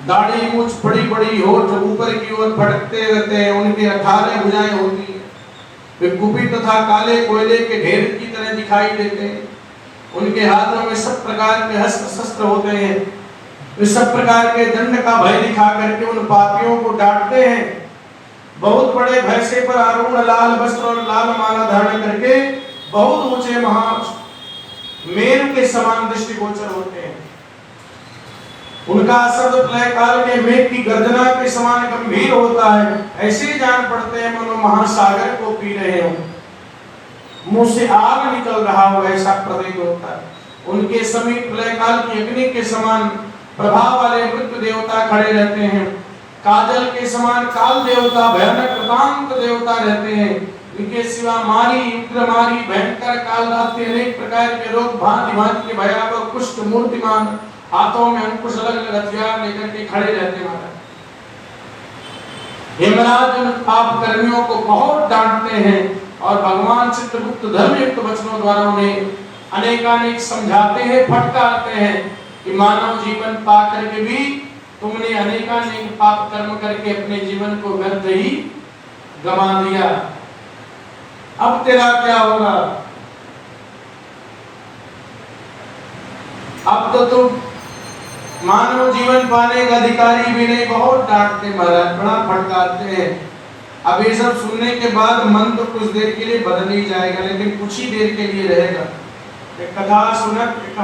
Speaker 2: दाढ़ी मूछ बड़ी बड़ी होठ ऊपर की ओर फटकते रहते हैं, उनके 18 भुजाएं होती हैं, वे कुपित तथा काले कोयले के ढेर की तरह दिखाई देते हैं। उनके हाथों में सब प्रकार के अस्त्र शस्त्र होते हैं, वे सब प्रकार के दंड का भय दिखा करके उन पापियों को डांटते हैं। बहुत बड़े भय से पर आरूढ़ लाल वस्त्र और लाल माला धारण करके बहुत ऊंचे महा मेरु के समान दृष्टिगोचर होते हैं। उनका शब्द प्रलय काल के मेघ की गर्जना के समान गंभीर होता है, ऐसे जान पड़ते हैं मानो महासागर को पी रहे हो, मुंह से आग निकल रहा हो, ऐसा प्रतीत होता है। उनके समीप प्रलय काल की अग्नि के समान प्रभाव वाले मृत्यु देवता खड़े रहते हैं। काजल के समान काल देवता भयानक कृतांत देवता रहते हैं। इनके सिवा मारी, उग्रमारी, भयंकर काल रात्रि अनेक प्रकार के रोग, भांति भांति के भयावह कुष्ठ मूर्तिमान, हाथों में अंकुश अलग अलग हथियार लेकर के खड़े रहते महाराज। यमराज उन पाप कर्मियों को बहुत डांटते हैं और भगवान चित्रगुप्त धर्मयुक्त वचनों द्वारा उन्हें अनेकानेक समझाते हैं, फटकारते हैं कि मानव जीवन पा करके भी तुमने अनेकानेक पाप कर्म करके अपने जीवन को व्यर्थ ही गमा दिया, अब तेरा क्या होगा? अब तो तुम मानव जीवन पाने का अधिकारी भी नहीं। बहुत डांटते महाराज, बड़ा फटकारते हैं। अब ये सब सुनने के बाद मन तो कुछ देर के लिए बदल ही जाएगा, लेकिन कुछ ही देर के लिए रहेगा। एक कथा सुनत, एक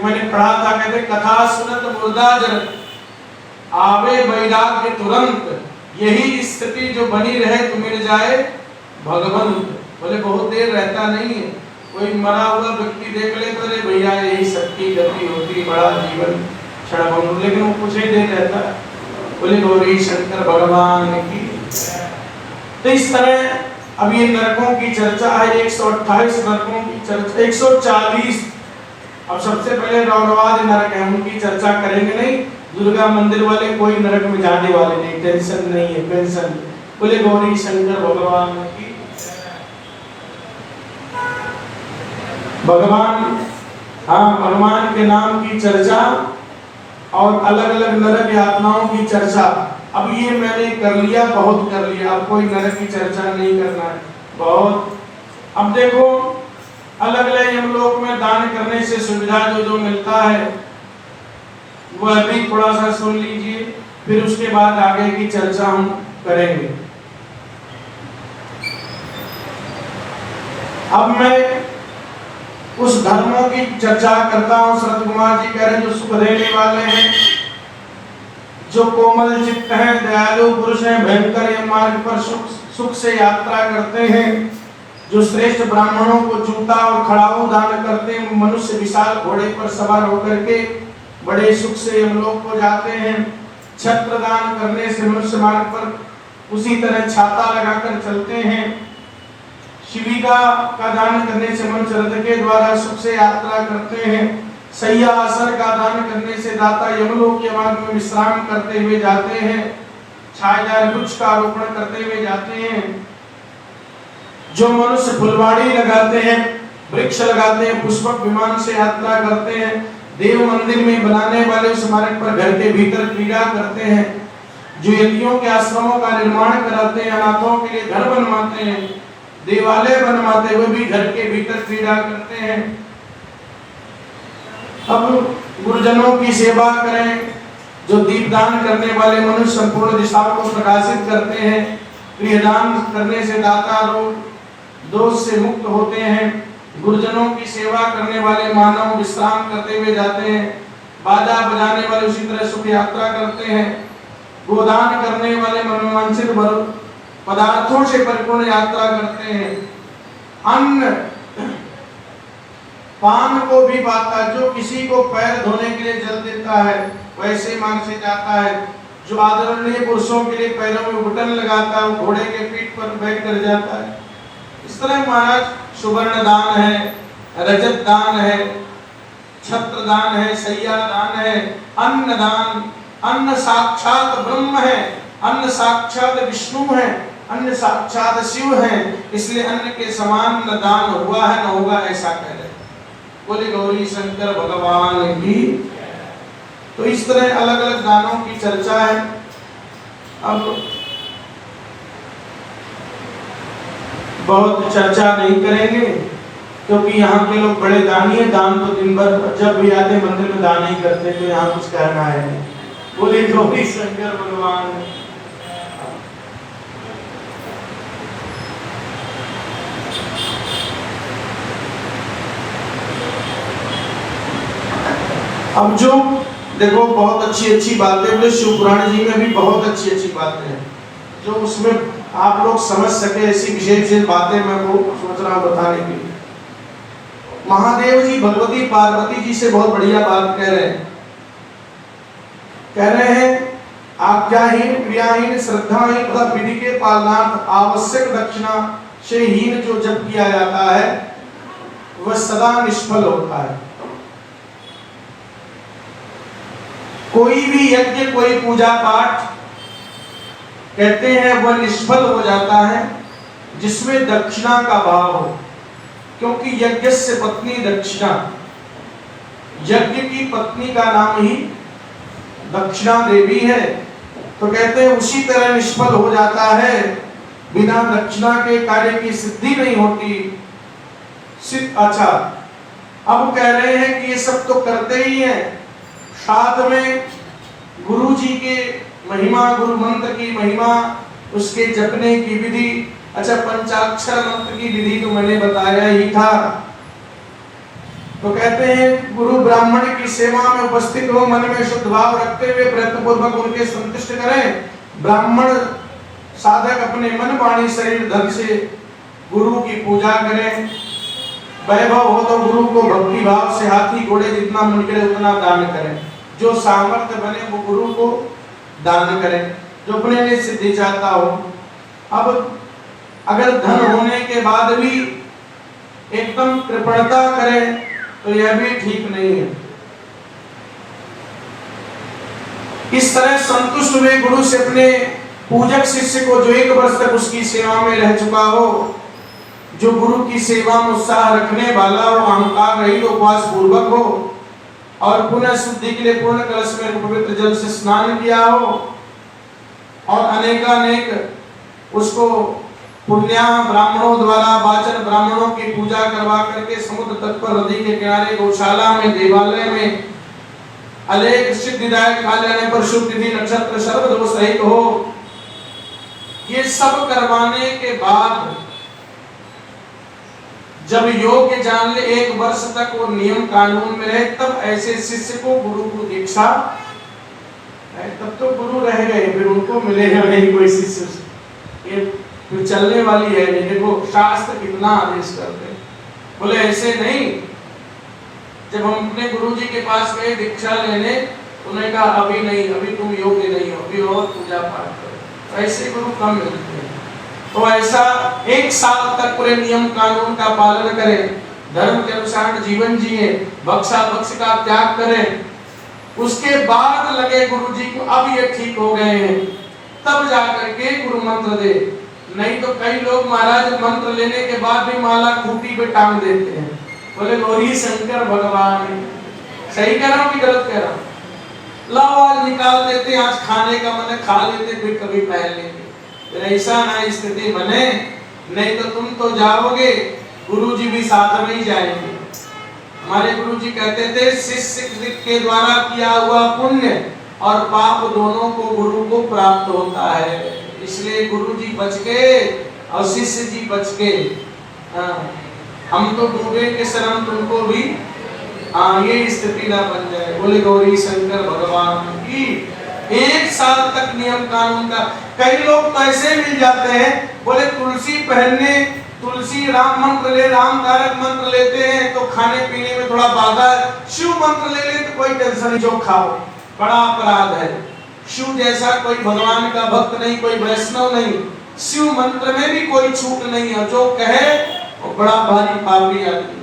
Speaker 2: मैंने पढ़ा था, कहते कथा सुनत मुर्दा जरत, आवे वैराग्य तुरंत, यही स्थिति जो बनी रहे तो मिल जाए भगवंत। बोले बहुत देर रहता नहीं है, कोई मरा हुआ व्यक्ति देख ले तो अरे भैया यही सबकी गति होती, बड़ा जीवन क्षण, लेकिन वो कुछ ही देर रहता है। बोले गौरी शंकर भगवान की। तो इस तरह अब ये नरकों की चर्चा है, 128 नरकों की चर्चा, 140। अब सबसे पहले रौरवाद नरक है, उनकी चर्चा करेंगे नहीं। दुर्गा मंदिर वाले कोई नरक में जाने वाले नहीं, टेंशन नहीं है, पेंशन। बोले गौरी शंकर भगवान की। भगवान, हाँ, भगवान के नाम की चर्चा और अलग अलग नरक यातनाओं की चर्चा। अब ये मैंने कर लिया, बहुत कर लिया, अब कोई नरक की चर्चा नहीं करना है, बहुत। अब देखो अलग अलग यमलोक में दान करने से सुविधा जो मिलता है वह भी थोड़ा सा सुन लीजिए, फिर उसके बाद आगे की चर्चा हम करेंगे। अब मैं उस धर्मों की चर्चा करता हूं। शरद कुमार जी कह रहे हैं जो सुख देने वाले हैं, जो कोमल चित्त हैं, दयालु पुरुष हैं, भयंकर यम मार्ग पर सुख से यात्रा करते हैं, जो श्रेष्ठ ब्राह्मणों को जूता और खड़ाऊ दान करते हैं, मनुष्य विशाल घोड़े पर सवार होकर के बड़े सुख से यमलोक को जाते हैं। छत्र दान करने से मनुष्य मार्ग पर उसी तरह छाता लगाकर चलते हैं। शिविका का दान करने से मनुष्य रथ के द्वारा सुख से यात्रा करते हैं। सैया आसन का दान करने से दाता यमलोक के मार्ग में विश्राम करते हुए जाते हैं। छायादार वृक्ष का आरोपण करते हुए जाते हैं। जो मनुष्य फुलवाड़ी लगाते हैं, वृक्ष लगाते हैं, पुष्पक विमान से यात्रा करते हैं, देव मंदिर में बनाने वाले उस मार्ग पर घर के भीतर क्रीड़ा करते हैं, जो यतियों के आश्रमों का निर्माण कराते हैं, अनाथों के लिए घर बनवाते हैं, देवालय बनवाते हुए भी घर के भीतर क्रीड़ा करते हैं। अब गुरुजनों की सेवा करें, जो दीपदान करने वाले मनुष्य संपूर्ण दिशाओं को प्रकाशित करते हैं। प्रियदान करने से दाता रोग दोष से मुक्त होते हैं। गुरुजनों की सेवा करने वाले मानव विश्राम करते हुए जाते हैं। बाजा बजाने वाले उसी तरह सुख यात्रा करते हैं। गोदान करने वाले मनोवांछित पदार्थों से परिपूर्ण यात्रा करते हैं। अन्न पान को भी पाता, जो किसी को पैर धोने के लिए जल देता है वैसे मार्ग से जाता है। जो आदरणीय पुरुषों के लिए पैरों में बटन लगाता है, घोड़े के पीठ पर बैठ कर जाता है। इस तरह महाराज सुवर्ण दान है, रजत दान है, छत्र दान है, सैया दान है, अन्न दान। अन्न साक्षात ब्रह्म है, अन्न साक्षात विष्णु है, अन्न साक्षात शिव है, इसलिए अन्न के समान न दान हुआ है न होगा, ऐसा कह रहे। बोले गौरी शंकर भगवान की। तो इस तरह अलग अलग दानों की चर्चा है। अब बहुत चर्चा नहीं करेंगे क्योंकि यहाँ के लोग बड़े दानी है। दान तो दिन भर जब भी आते मंदिर में दान ही करते, तो यहाँ कुछ कहना है। बोले गौरी शंकर भगवान। अब जो देखो बहुत अच्छी अच्छी बातें बोले, शिव पुराण जी में भी बहुत अच्छी अच्छी बातें हैं, जो उसमें आप लोग समझ सके ऐसी विशेष बातें मैं वो सोच रहा हूँ बताने के लिए। महादेव जी भगवती पार्वती जी से बहुत बढ़िया बात कह रहे हैं आज्ञाहीन, क्रियाहीन, श्रद्धाहीन तथा विधि के पालनार्थ आवश्यक दक्षिणा से हीन जो जप किया जाता है वह सदा निष्फल होता है। कोई भी यज्ञ, कोई पूजा पाठ कहते हैं वह निष्फल हो जाता है जिसमें दक्षिणा का भाव हो, क्योंकि यज्ञ से पत्नी दक्षिणा, यज्ञ की पत्नी का नाम ही दक्षिणा देवी है। तो कहते हैं उसी तरह निष्फल हो जाता है बिना दक्षिणा के कार्य की सिद्धि नहीं होती। अच्छा, अब कह रहे हैं कि ये सब तो करते ही हैं, साथ में गुरु जी के महिमा, गुरु मंत्र की महिमा, उसके जपने की विधि। अच्छा, पंचाक्षर मंत्र की विधि तो मैंने बताया ही था। तो कहते हैं गुरु ब्राह्मण की सेवा में उपस्थित हो, मन में शुद्ध भाव रखते हुए प्रयत्न पूर्वक उनके संतुष्ट करें। ब्राह्मण साधक अपने मन, वाणी, शरीर, धन से गुरु की पूजा करें। वैभव हो तो गुरु को भक्ति भाव से हाथी घोड़े जितना मन करे उतना दान करें। जो सामर्थ्य बने वो गुरु को दान करें, जो अपने लिए सिद्धि चाहता हो। अब अगर धन होने के बाद भी एकदम कृपणता करें तो यह भी ठीक नहीं है। इस तरह संतुष्ट हुए गुरु से अपने पूजक शिष्य को, जो 1 वर्ष तक उसकी सेवा में रह चुका हो, जो गुरु की सेवा में उत्साह रखने वाला हो, अहंकार रहित, उपवास पूर्वक हो और पुनः शुद्धि के लिए पूर्ण कलश में पवित्र जल से स्नान किया हो और अनेकानेक उसको पुण्या ब्राह्मणों द्वारा, वाचन ब्राह्मणों की पूजा करवा करके समुद्र तट पर, नदी के किनारे, गौशाला में, देवालय में अनेक सिद्धिदायक खा लेने पर शुभ तिथि नक्षत्र सर्वदोष रहित हो, ये सब करवाने के बाद जब योग्य जान ले 1 वर्ष तक वो नियम कानून में रहे, तब ऐसे शिष्य को गुरु को दीक्षा, तब तो गुरु रह गए, फिर उनको मिलेगा नहीं कोई शिष्य। ये फिर चलने वाली है नहीं। देखो शास्त्र कितना आदेश करते हैं, बोले ऐसे नहीं। जब हम अपने गुरु जी के पास गए दीक्षा लेने, उन्होंने कहा अभी नहीं, अभी तुम योग्य नहीं हो, अभी और पूजा पाठ करो। ऐसे गुरु कम मिलते हैं। तो ऐसा 1 साल तक पूरे नियम कानून का पालन करें, धर्म के अनुसार जीवन जिए, बख्शा बख्श का त्याग करें। उसके बाद लगे गुरु जी को अब ये ठीक हो गए हैं, तब जाकर के गुरु मंत्र दे। नहीं तो कई लोग महाराज मंत्र लेने के बाद भी माला खूंटी पे टांग देते हैं, बोले गौरी शंकर भगवान। सही कह रहा हूँ कि गलत कह रहा हूँ? लाओ आज निकाल देते, आज खाने का मन खा लेते, फिर कभी पहन लेंगे। ऐसा ना स्थिति बने, नहीं तो तुम तो जाओगे, गुरुजी भी साथ में ही जाएंगे। हमारे गुरुजी कहते थे शिष्य के द्वारा किया हुआ पुण्य और पाप दोनों को गुरु को प्राप्त होता है। इसलिए गुरुजी बच गए और शिष्य जी बच गए। हम तो डूबे के शरण तुमको भी ये स्थिति ना बन जाए। बोले गौरी शंकर भगवान की। 1 साल तक नियम कानून का। कई लोग तो ऐसे मिल जाते हैं, बोले तुलसी पहनने, तुलसी राम मंत्र ले, राम तारक मंत्र लेते हैं तो खाने पीने में थोड़ा बाधा है। शिव मंत्र ले ले तो कोई टेंशन नहीं, जो खाओ, बड़ा अपराध है। शिव जैसा कोई भगवान का भक्त नहीं, कोई वैष्णव नहीं। शिव मंत्र में भी कोई छूट नहीं है, जो कहे वो बड़ा भारी पापी आदमी।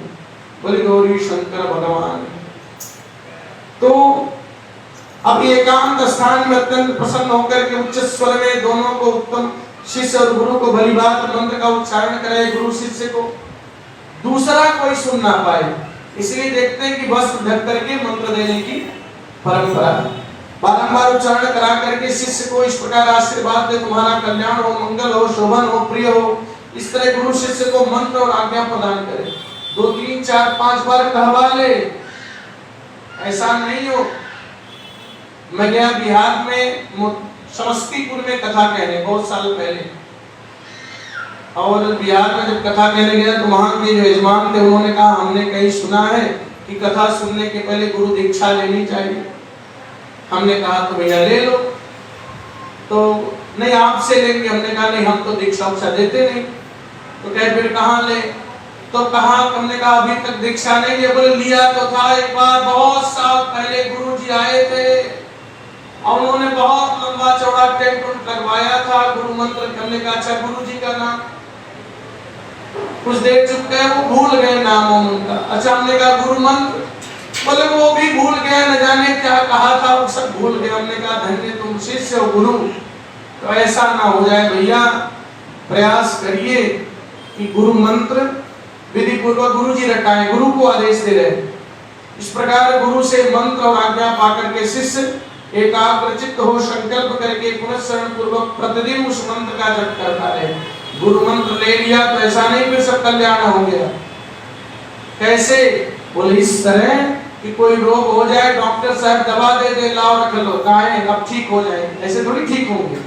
Speaker 2: बोले गौरी शंकर भगवान। तो अब एकांत स्थान में अत्यंत प्रसन्न होकर के उच्च स्वर में दोनों को उत्तम शिष्य और गुरु को भली बात मंत्र का उच्चारण करे। गुरु शिष्य को दूसरा कोई सुन ना पाए, इसलिए देखते हैं कि वस्त्र ढक करके मंत्र देने की परंपरा। बारंबार उच्चारण करा करके शिष्य को इस प्रकार आशीर्वाद दे, तुम्हारा कल्याण हो, मंगल हो, शोभन हो, प्रिय हो। इस तरह गुरु शिष्य को मंत्र और आज्ञा प्रदान करे। 2, 3, 4, 5 बार कहवा ले, ऐसा नहीं हो। मैं गया बिहार में, समस्तीपुर में कथा कहने बहुत साल पहले, और बिहार में जब कथा कहने गया तो वहां के जो यजमान थे उन्होंने कहा हमने कहीं सुना है कि कथा सुनने के पहले गुरु दीक्षा लेनी चाहिए। हमने कहा तो भैया ले लो। तो नहीं आपसे लेंगे। हमने कहा नहीं हम तो दीक्षा उक्षा देते नहीं। तो कहे फिर कहाँ ले? तो कहा, हमने कहा अभी तक दीक्षा नहीं है। बोले लिया तो था एक बार, बहुत साल पहले गुरु जी आए थे और उन्होंने बहुत लंबा चौड़ा टेंट लगवाया था गुरु मंत्र। हमने कहा अच्छा गुरु जी का नाम? कुछ देर चुप गए, वो भूल गए नाम उनका। अच्छा हमने कहा गुरु मंत्र? बोले वो भी भूल गए, न जाने क्या कहा था, वो सब भूल गए। हमने कहा धन्य तुम शिष्य हो गुरु। तो ऐसा ना हो जाए भैया, प्रयास करिए कि गुरु मंत्र विधि पूर्वक गुरु जी रटाएं, गुरु को आदेश दे रहे। इस प्रकार गुरु से मंत्र और आज्ञा पाकर के शिष्य एकाग्रचित्त हो संकल्प करके पुनः शरण पूर्वक प्रतिदिन उस मंत्र का जप करता रहे। गुरु मंत्र ले लिया तो ऐसा नहीं फिर सब कल्याण हो गया। कैसे? बोले इस तरह कि कोई रोग हो जाए, डॉक्टर साहब दवा दे दे, लाओ रख लो, खाएं, अब ठीक हो जाए, ऐसे थोड़ी ठीक होंगे।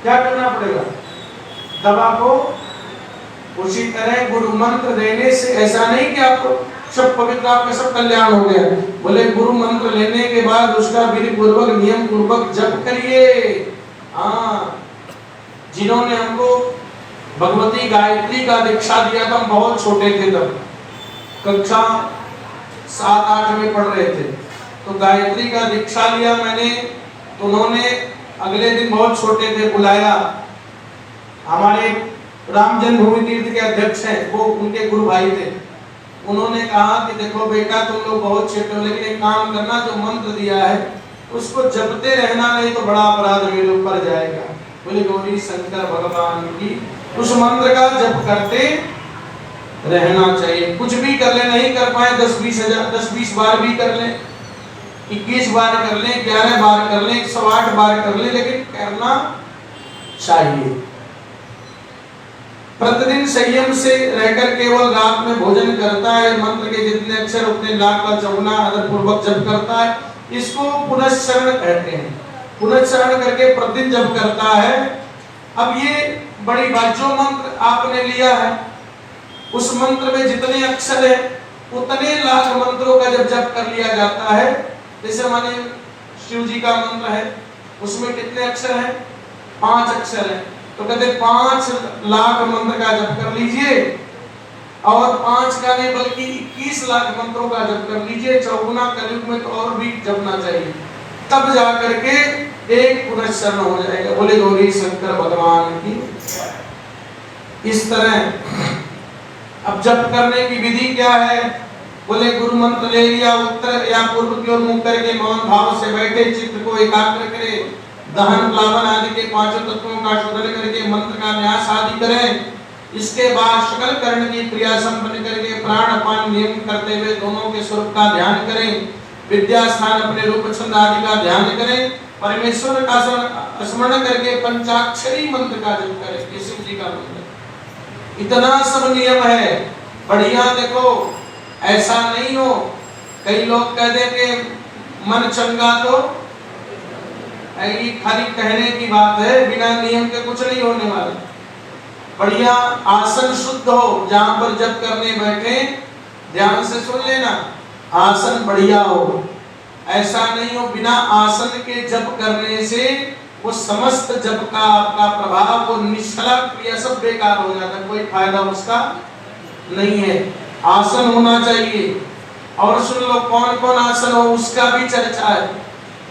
Speaker 2: क्या करना पड़ेगा? दवा को उसी तरह गुरु मंत्र देने से ऐसा नहीं कि आपको सब पवित्र, आपका सब कल्याण हो गया। बोले गुरु मंत्र लेने के बाद उसका विधि पूर्वक नियम पूर्वक जप करिए। हाँ, जिन्होंने हमको भगवती गायत्री का दीक्षा दिया था, हम बहुत छोटे थे तब, कक्षा 7-8 में पढ़ रहे थे, तो गायत्री का दीक्षा लिया मैंने। तो उन्होंने अगले दिन, बहुत छोटे थे, बुलाया। हमारे राम जन्मभूमि तीर्थ के अध्यक्ष हैं, वो उनके गुरु भाई थे। उन्होंने कहा कि देखो बेटा, तुम लोग बहुत छोटे हो, लेकिन एक काम करना, जो मंत्र दिया है उसको जपते रहना, नहीं तो बड़ा अपराध मेरे ऊपर जाएगा। बोले गौरी शंकर भगवान की उस मंत्र का जप करते रहना चाहिए। कुछ भी कर ले, नहीं कर पाए 10-20 बार भी कर ले, 21 बार कर ले, 11 बार कर ले, 108 बार कर ले, लेकिन करना चाहिए। प्रतिदिन संयम से रहकर केवल रात में भोजन करता है, मंत्र के जितने अक्षर उतने लाख का चौगुना आदर पूर्वक जप करता है, इसको पुनश्चरण कहते हैं। पुनश्चरण करके प्रतिदिन जप करता है। अब ये बड़ी बात, जो मंत्र आपने लिया है उस मंत्र में जितने अक्षर है उतने लाख मंत्रों का जब जप कर लिया जाता है। जैसे माने शिव जी का मंत्र है, उसमें कितने अक्षर हैं? 5 अक्षर हैं, तो कहते 5 लाख मंत्र का जप कर लीजिए, और 5 का नहीं बल्कि 21 लाख मंत्रों का जप कर लीजिए। चौगुना कलयुग में तो और भी जपना चाहिए, तब जाकर के एक पुनश्चरण हो जाएगा। बोले गौरी शंकर भगवान की। इस तरह अब जप करने की विधि क्या है? बोले गुरु मंत्र ले लिया, उत्तर या पूर्व की ओर मुख करके मौन भाव से बैठे, चित्त को एकाग्र करे, दहन प्लावन आदि के 5 तत्वों का शोधन करके मंत्र का न्यास आदि करें। इसके बाद सकल कर्ण की क्रिया संपन्न करके प्राण अपान नियम करते हुए दोनों के स्वरूप का ध्यान करें। विद्या स्थान अपने रूप छंद आदि का ध्यान करें। परमेश्वर का स्मरण करके पंचाक्षरी मंत्र का जप करें। ये शिव जी का मंत्र, इतना सब नियम है, बढ़िया। देखो ऐसा नहीं हो, कई लोग कह दे कि मन चंगा, तो खाली कहने की बात है, बिना नियम के कुछ नहीं होने वाला। बढ़िया आसन शुद्ध हो, जहां पर जप करने बैठे ध्यान से सुन लेना, आसन बढ़िया हो। ऐसा नहीं हो बिना आसन के जप करने से वो समस्त जप का आपका प्रभाव, वो निष्फला क्रिया सब बेकार हो जाता है, कोई फायदा उसका नहीं है। आसन होना चाहिए। और सुन लो, कौन कौन आसन हो उसका भी चर्चा है।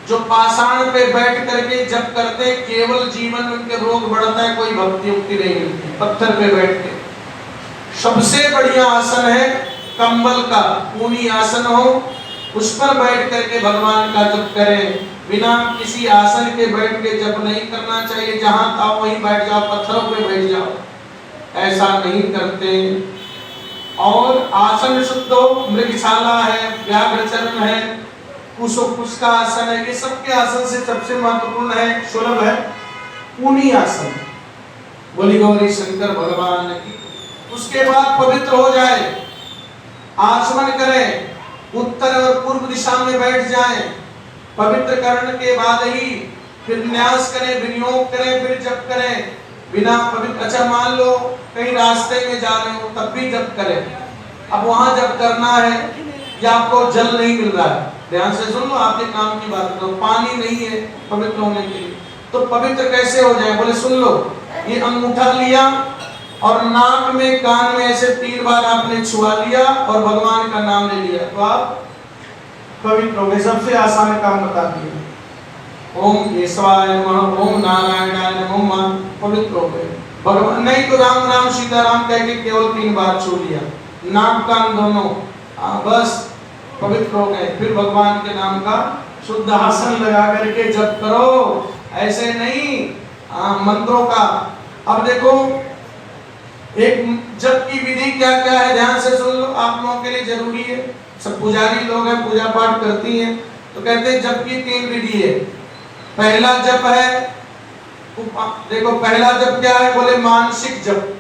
Speaker 2: जो पाषाण पे बैठ करके जप करते, केवल जीवन में उनके रोग बढ़ता है, कोई भक्ति उक्ति नहीं मिलती। पत्थर पे बैठ के सबसे बढ़िया आसन है कंबल का ऊनी आसन हो, उस पर बैठ करके भगवान का जप करें। बिना किसी आसन के बैठ के जप नहीं करना चाहिए, जहां था वहीं बैठ जाओ, पत्थरों पे बैठ जाओ, ऐसा नहीं करते। और आसन शुद्ध हो, मृगशाला है, व्याघ्रचरण है, कुश का आसन है, ये सबके आसन से सबसे महत्वपूर्ण है, सुलभ है ऊनी आसन। बोली गौरी शंकर भगवान की। उसके बाद पवित्र हो जाए, आचमन करें, उत्तर और पूर्व दिशा में बैठ जाएं। पवित्र करने के बाद ही फिर न्यास करें, विनियोग करें, फिर जप करें। बिना पवित्र, अच्छा मान लो कहीं रास्ते में जा रहे हो तब भी जप करें। अब वहां जप करना है या आपको जल नहीं मिल रहा है, ध्यान से सुन लो, आपके काम की बात करो, पानी नहीं है पवित्र होने के लिए, तो पवित्र कैसे हो जाए? बोले सुन लो, ये अंगूठा लिया और नाक में कान में ऐसे 3 बार आपने छुआ लिया और भगवान का नाम ले लिया, तो आप पवित्र हो गए। सबसे आसान काम बता दिया, ओम केशवाय नमः, ओम नारायणाय नमः, पवित्र हो गए। भगवान नहीं तो राम राम सीताराम कह के केवल 3 बार छू लिया, नाक कान दोनों, बस पवित्र हो गए। फिर भगवान के नाम का शुद्ध आसन लगा करके जप करो, ऐसे नहीं मंत्रों का। अब देखो एक जप की विधि क्या क्या है, ध्यान से सुन लो, आप लोगों के लिए जरूरी है। सब पुजारी लोग हैं, पूजा पाठ करती हैं, तो कहते हैं जप की 3 विधि है। पहला जप है देखो पहला जप क्या है, बोले मानसिक जप।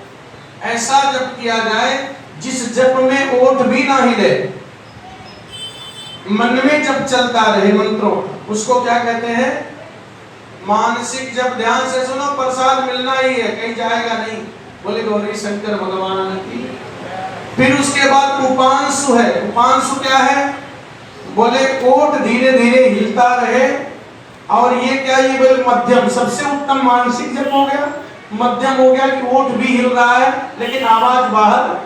Speaker 2: ऐसा जप किया जाए जिस जप में ओठ भी ना हिले, मन में जप चलता रहे मंत्रों, उसको क्या कहते हैं, मानसिक जप। ध्यान से सुनो, प्रसाद मिलना ही है, कहीं जाएगा नहीं। बोले गौरी शंकर भगवान की। फिर उसके बाद उपांशु है। उपांशु क्या है, बोले ओठ धीरे धीरे हिलता रहे। और ये क्या, ये बोले मध्यम। सबसे उत्तम मानसिक जप हो गया, मध्यम हो गया कि ओठ भी हिल रहा है लेकिन आवाज बाहर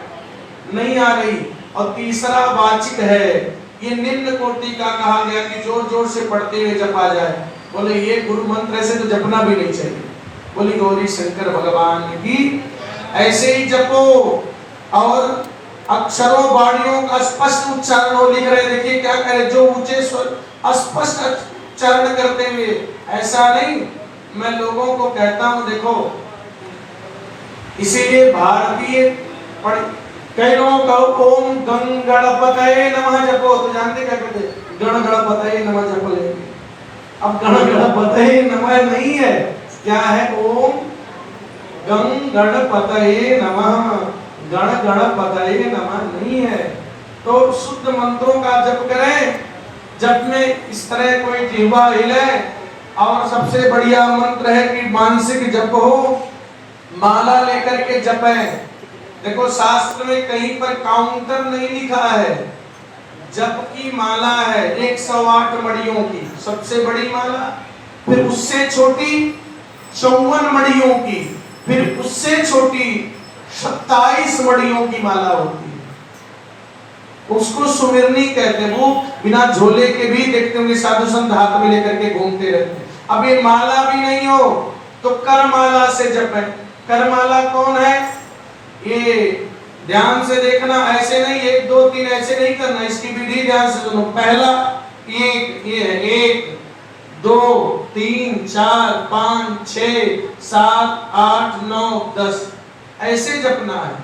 Speaker 2: नहीं आ रही। और तीसरा वाचिक है, ये निम्न कोटि का कहा गया कि जोर जोर से पढ़ते हुए जपा जाए। बोले ये गुरु मंत्र ऐसे तो जपना भी नहीं चाहिए। बोली गौरी शंकर भगवान की। ऐसे ही जपो और अक्षरों वाणियों का स्पष्ट उच्चारण हो। लिख रहे, देखिए क्या करे, जो ऊंचे स्वर स्पष्ट उच्चारण करते हुए। ऐसा नहीं, मैं लोगों को कहता हूं, देखो इसीलिए भारतीय कई लोगों का ओम गं गणपतये नमः जपो, तो जानते क्या कहते, गण गणपतये नमः जप लेंगे। अब गण गणपतये नमः नहीं है, क्या है, ओम गं गणपतये नमः, गण गणपतये नमः नहीं है। तो शुद्ध मंत्रों का जप करें। जप में इस तरह कोई जिह्वा हिले। और सबसे बढ़िया मंत्र है कि मानसिक जप हो, माला लेकर के जपें। देखो शास्त्र में कहीं पर काउंटर नहीं लिखा है। जप की माला है 108 मणियों की, सबसे बड़ी माला। फिर उससे छोटी 54 मणियों की, फिर उससे छोटी 27 मणियों की माला होती है। उसको सुमिरनी कहते हैं। वो बिना झोले के भी देखते होंगे साधु संत हाथ में लेकर के घूमते रहते हैं। अब ये माला भी नहीं हो तो करमाला से जपें। करमाला कौन है, ये ध्यान से देखना, ऐसे नहीं 1 2 3 ऐसे नहीं करना, इसकी विधि ध्यान से सुनो। पहला एक, ये है 1 2 3 4 5 6 7 8 9 10 ऐसे जपना है।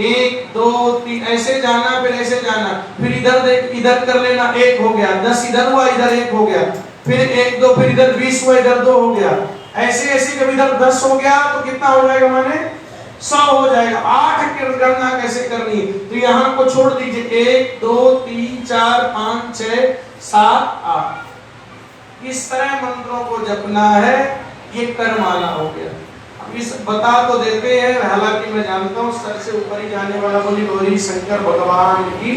Speaker 2: 1 2 3 ऐसे जाना, फिर ऐसे जाना, फिर इधर देख, इधर कर लेना, 1 हो गया, 10 इधर हुआ, इधर 1 हो गया, फिर 1 2, फिर इधर 20 हुआ, इधर 2 हो गया। ऐसे ऐसे जब इधर 10 हो गया तो कितना हो जाएगा, माने 100 हो जाएगा। 8 की गणना कैसे करनी, तो यहाँ को छोड़ दीजिए, 1 2 3 4 5 6 7 8 इस तरह मंत्रों को जपना है। ये करमाला हो गया। अब इस बता तो देते हैं, हालांकि मैं जानता हूँ सर से ऊपर ही जाने वाला। बोली गौरी शंकर भगवान की।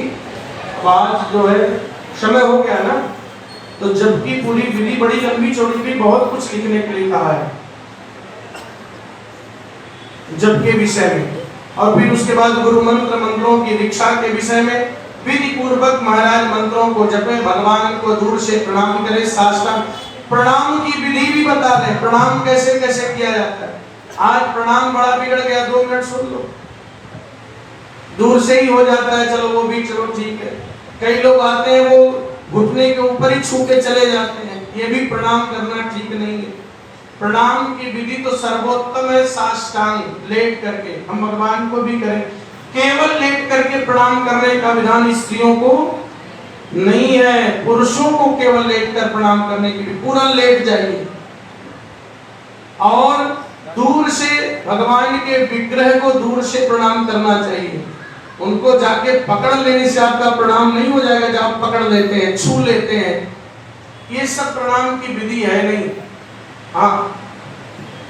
Speaker 2: आवाज जो है, समय हो गया ना, तो जब की पूरी विधि बड़ी लंबी चौड़ी भी बहुत कुछ लिखने के लिए कहा है जप के विषय में। और फिर उसके बाद गुरु मंत्र, मंत्रों की दीक्षा के विषय में विधि पूर्वक महाराज मंत्रों को जपे, भगवान को दूर से प्रणाम करें। साष्टांग प्रणाम की विधि भी बता रहे, प्रणाम कैसे कैसे किया जाता है। आज प्रणाम बड़ा बिगड़ गया, 2 मिनट सुन लो, दूर से ही हो जाता है, चलो वो भी चलो ठीक है। कई लोग आते हैं वो घुटने के ऊपर ही छू के चले जाते हैं, ये भी प्रणाम करना ठीक नहीं है। प्रणाम की विधि तो सर्वोत्तम है साष्टांग, लेट करके। हम भगवान को भी करें, केवल लेट करके प्रणाम करने का विधान स्त्रियों को नहीं है, पुरुषों को केवल लेट कर प्रणाम करने के लिए पूरा लेट जाइए। और दूर से भगवान के विग्रह को दूर से प्रणाम करना चाहिए। उनको जाके पकड़ लेने से आपका प्रणाम नहीं हो जाएगा, जब आप पकड़ लेते हैं, छू लेते हैं, ये सब प्रणाम की विधि है नहीं। हाँ,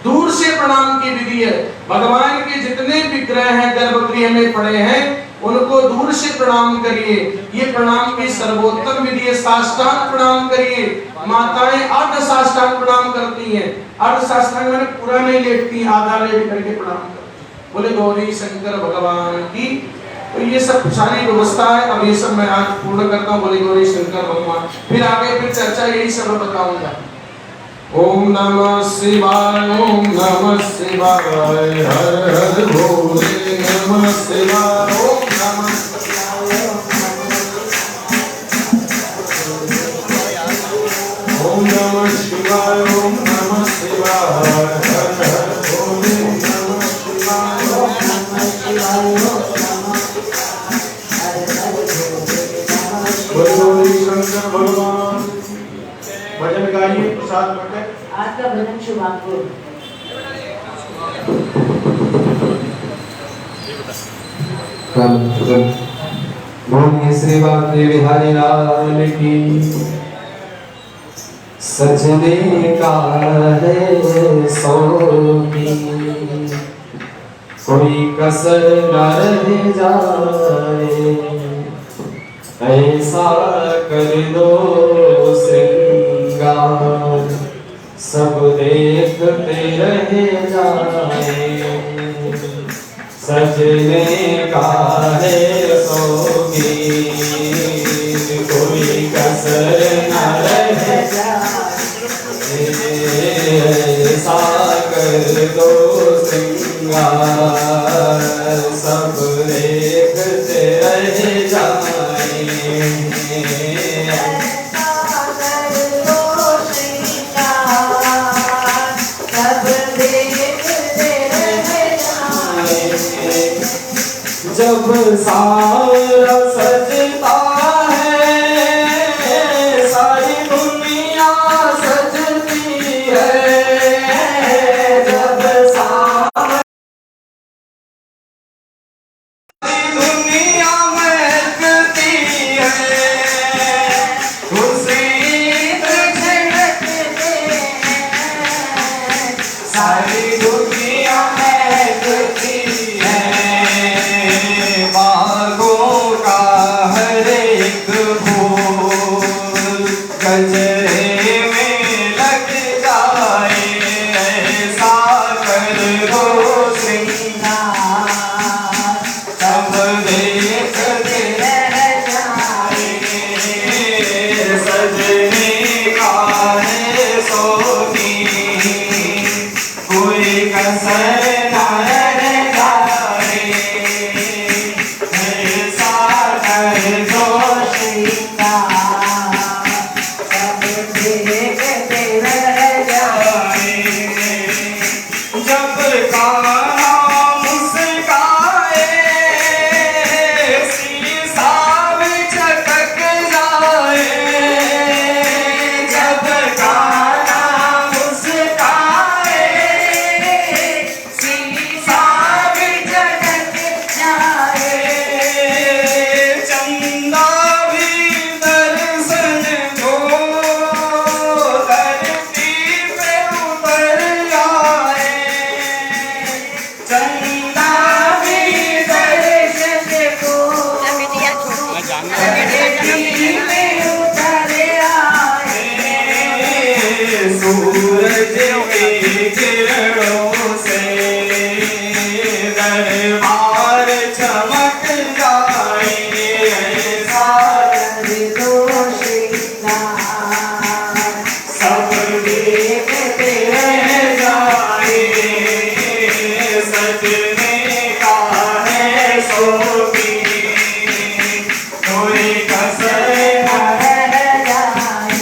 Speaker 2: दूर से प्रणाम की विधि है। भगवान के जितने विग्रह हैं गर्भगृह में पड़े हैं, उनको दूर से प्रणाम करिए। ये प्रणाम की सर्वोत्तम विधि है। साष्टांग प्रणाम करिए। माताएं अर्ध साष्टांग प्रणाम करती हैं। अर्ध साष्टांग मैंने पूरा नहीं लेटती, आधा लेट करके प्रणाम करती। बोले गौरी शंकर भगवान की। तो ये सब सारी व्यवस्था है। अब ये सब मैं आज पूर्ण करता हूँ। बोले गौरी शंकर भगवान। फिर आगे फिर चर्चा यही सब बताऊंगा। ओम नमः शिवाय, ओम नमः शिवाय, हर हर भोले नमः शिवाय, ओम नमः शिवाय, ओम नमः शिवाय, ओम नमः शिवाय, हर हर भोले नमः शिवाय, ओम नमः शिवाय, बोलो शंकर भगवान। भजन गाइए, प्रसाद बटे।
Speaker 3: आज का भजन शुभांकुर।
Speaker 4: बोलिए श्री बांके बिहारी लाल की। सजने का है सौगी, कोई कसर न रह जाए, ऐसा कर दो श्रृंगार, सब देखते रह जाए। सजने का है सोगी, कोई कसर न रह जाए, ऐसा कर दो श्रृंगार, सब देखते रह जाए। जब सारा सजता है, सारी दुनिया सजती है। जब सारी दुनिया महकती है, उसी सारी दुनिया महकती है। बागों का हर एक फूल गजरे में लग जाए, ऐसा कर दो श्रृंगार, सब देखते रह जाए। सजने का है सोगी, कोई कसर न रह जाए, ऐसा कर दो श्रृंगार, सब देखते रह जाए। जब कान्हा मुस्काए, शीशा भी चटक जाए। जब कान्हा मुस्काए, शीशा भी चटक जाए। चंदा भी दर्शन दो, धरती पे उतर आए। चंदा भी दर्शन दो, धरती पे उतर आए। सूरज की किरणों से दरबार चमक जाए, ऐसा कर दो श्रृंगार, सब देखते रह जाए। सजने का है सोगी, कोई कसर न रह जाए।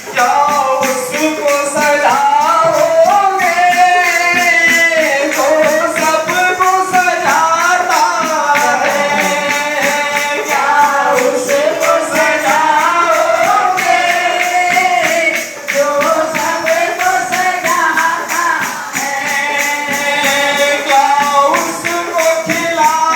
Speaker 4: क्या उसको सजाओगे तो सबको सजाता है। क्या उसको सजाओगे जो सबको सजाता है। क्या उसको खिलाओगे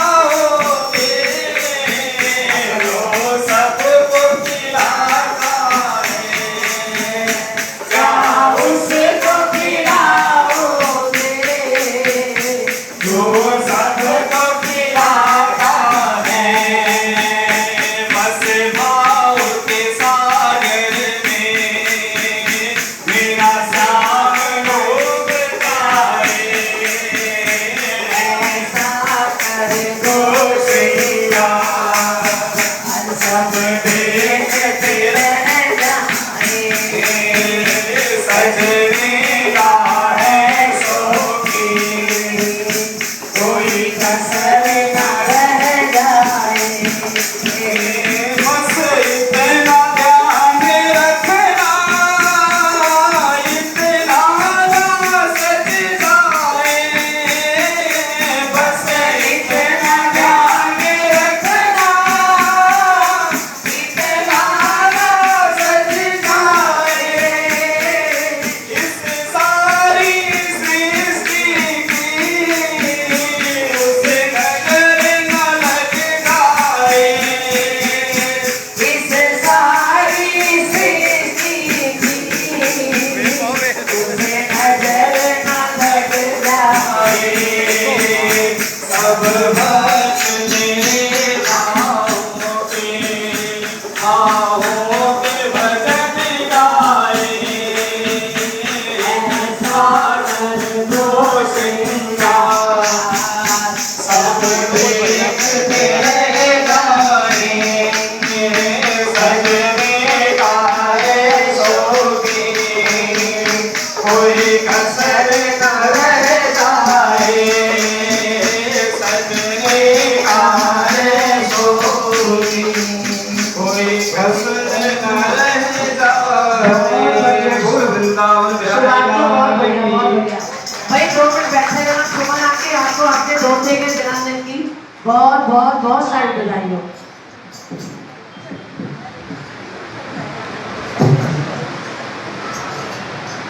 Speaker 3: बैठे रहना। सुमन आके आपको अपने दोते के जन्मदिन की बहुत बहुत बहुत सारी बधाई हो।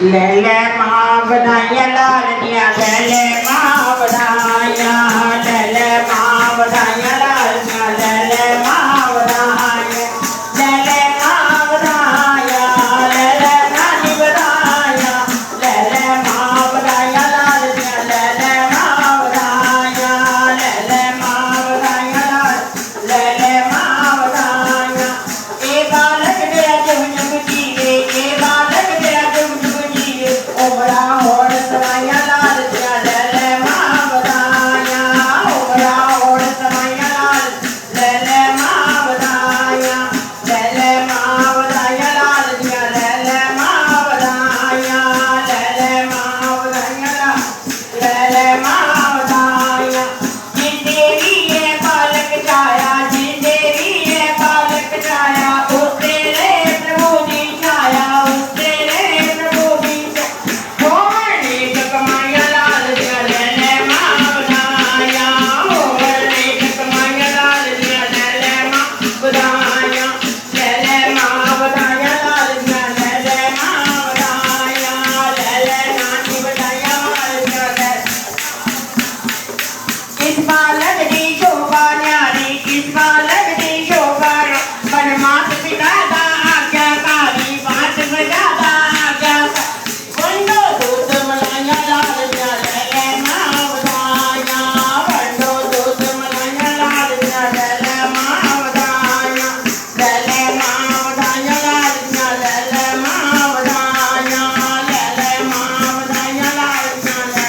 Speaker 3: ले ले माँ बधाइयाँ लालिया, ले ले माँ बधाइयाँ, ले ले माँ बधाइयाँ लालिया, ले ले माँ बधाइयाँ, ले ले माँ बधाइयाँ, ले ले नानी बधाइयाँ, ले ले माँ बधाइयाँ लालिया, ले ले माँ बधाइयाँ, ले ले माँ बधाइयाँ लालिया, ले ले माँ बधाइयाँ। ए बालक तेरा जुग जुग जिए, ए बालक तेरा जुग जुग जिए, ओ बड़ा होड़ समाइया लाल दिया, ले ले माँ बधाइयाँ, ओ बड़ा होड़ समाइया लाल, ले ले माँ बधाइयाँ, ले ले माँ बधाइयाँ लाल दिया, ले ले माँ बधाइयाँ, ले ले माँ बधाइयाँ लाल, ले ले माँ बधाइयाँ। जिन देवी है बालक छाया, जिन देवी है बालक छाया, उस तेरे प्रभु की छाया, उस तेरे प्रभु की होने कमाया लाल दिया, ले ले माँ बधाइयाँ, होने कमाया लाल दिया, ले ले माँ बधाइयाँ, ले ले माँ बधाइयाँ लाल दिया, ले ले माँ बधाइयाँ, ले ले नानी बधाइयाँ लाल दिया, ले इस बालक दी शोभा न्यारी, इस बालक दी शोभा पर मात पिता दा आज्ञाकारी, मात पिता दा आज्ञाकारी, वंडो दूध मलाइया लाल दिया, ले ले माँ बधाइयाँ, वंडो दूध मलाइया लाल दिया, ले ले माँ बधाइयाँ, ले ले माँ बधाइयाँ लाल दिया, ले ले माँ बधाइयाँ, ले ले माँ बधाइयाँ लाल दिया, ले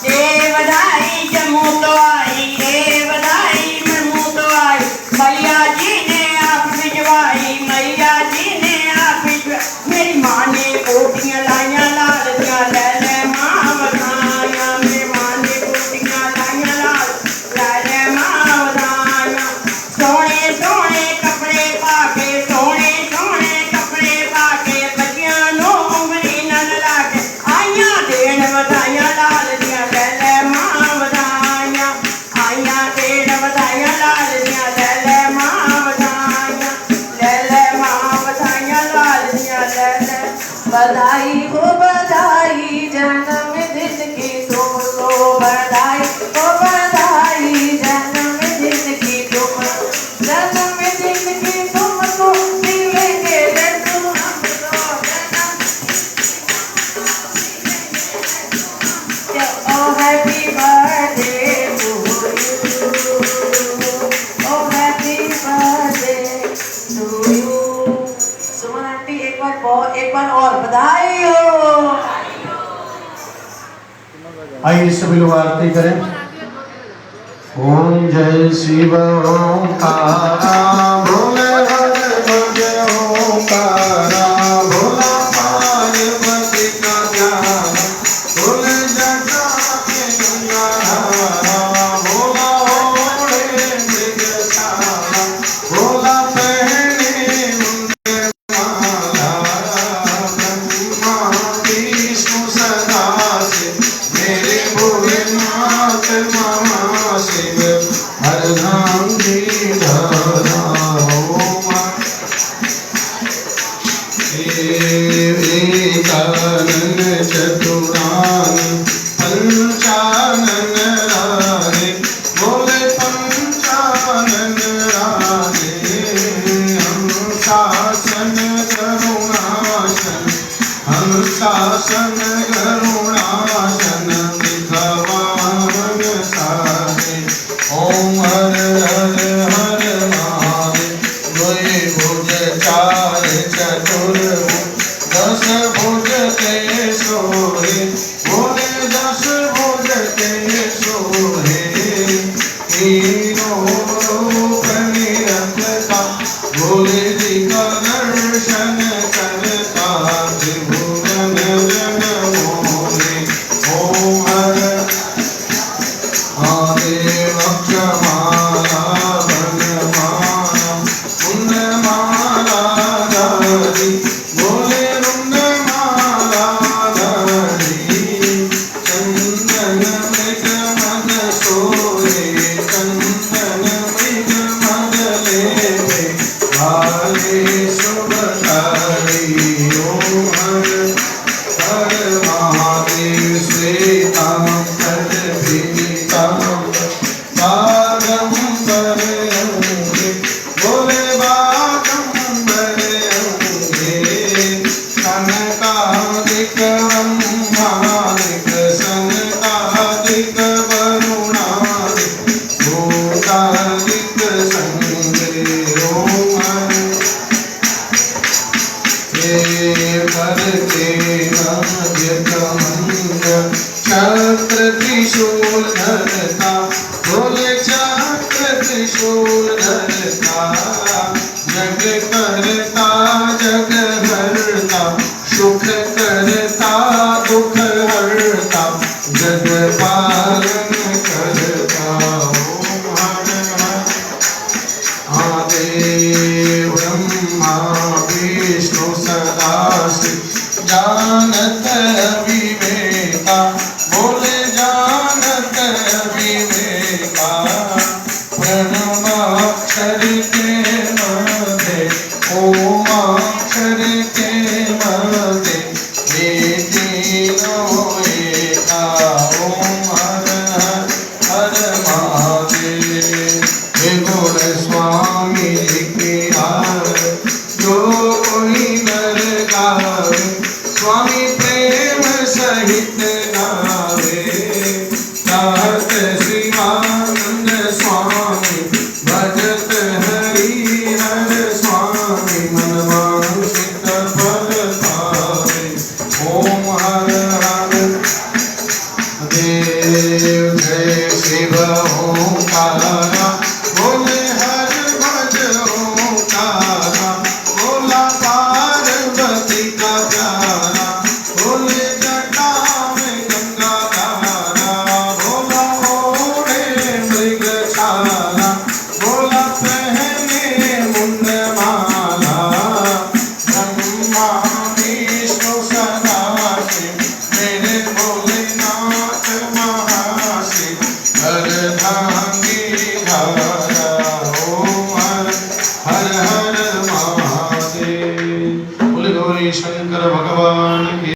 Speaker 3: ए बधाई जम्मू तो आई, ए बधाई जम्मू तो आई, मैया जी ने आप भिजवाई, मैया जी ने आप भिजवाई, मेरी माँ ने कोटियाँ लाइयाँ लाल दिया, ले ले माँ बधाइयाँ, मेरी माँ ने कोटियाँ लाइयाँ लाल, ले ले माँ बधाइयाँ। सोने सोने कपड़े पाके, सोने सोने कपड़े पाके, बच्चियां नो उंगली नन लाके, आइयां देन बधाइयाँ लाल दिया, ले ले माँ बधाइयाँ, आइयां देन बधाइयाँ लाल दिया, ले ले माँ बधाइयाँ, ले ले माँ बधाइयाँ लाल दिया, ले ले बधाई हो बधाई जन्मदिन की तुमको, बधाई हो बधाई जन्मदिन की तुमको, जन्मदिन की तुमको मिलेंगे लड्डू हमको, oh happy birthday to you, oh happy birthday to you। Suman aunty एक बार और बधाई हो।
Speaker 2: आइए सभी लोग आरती करें। ओम जय शिव ओंकारा, भोले हरे भजे ओंकारा, भोला पार्वती का ध्यान, भोले जटा के गंगाधारा, भोला ओढ़े मृगछाला, भोला पहने मुंडे माला, ब्रह्मा विष्णु सदा शिव, मेरे भोलेनाथ मामा शिव, हर नाम की धरा ओम एकानन चतुरान पंचानन राधे, बोले पंचानन राधे, हम शासन करुणासन, हम शासन करुणासन, दिखवावन साधे, ओम हर हर हर महादेव, द्विभुज चार चतुर्भुज, दस भुज के सोहे, बोले दस भुज के सोहे, तीनों रूप निरखता, भोले जी का दर्शन करता, त्रिभुवन जन मोहे, ओम हर महादेव अक्षमाला वनमाला, पुण्यमाला धारी, बोले रुंडमाला धारी,
Speaker 1: महादेव श्वेतांबर पीतांबर बागंबर अंगे बोले बागंबर अंगे सनकादिक ब्रह्मादिक सनकादिक वरुणादिक भूतादिक संगे ओम करते चक्र त्रिशूल धरता बोले चक्र त्रिशूल धरता जग करता जग हरता सुख करता दुख हरता जग पालन करता ओम हर हर आदेव ब्रह्मा विष्णु सदाशिव जानत विवेका बोले जानत विवेका प्रणवाक्षर के मध्य ओमाक्षर के मध्य ये तीनों एका ओम हर हर हर महादेव हे गुण स्वामी की आर जो कोई नर गावे स्वामी प्रेम सहित गावे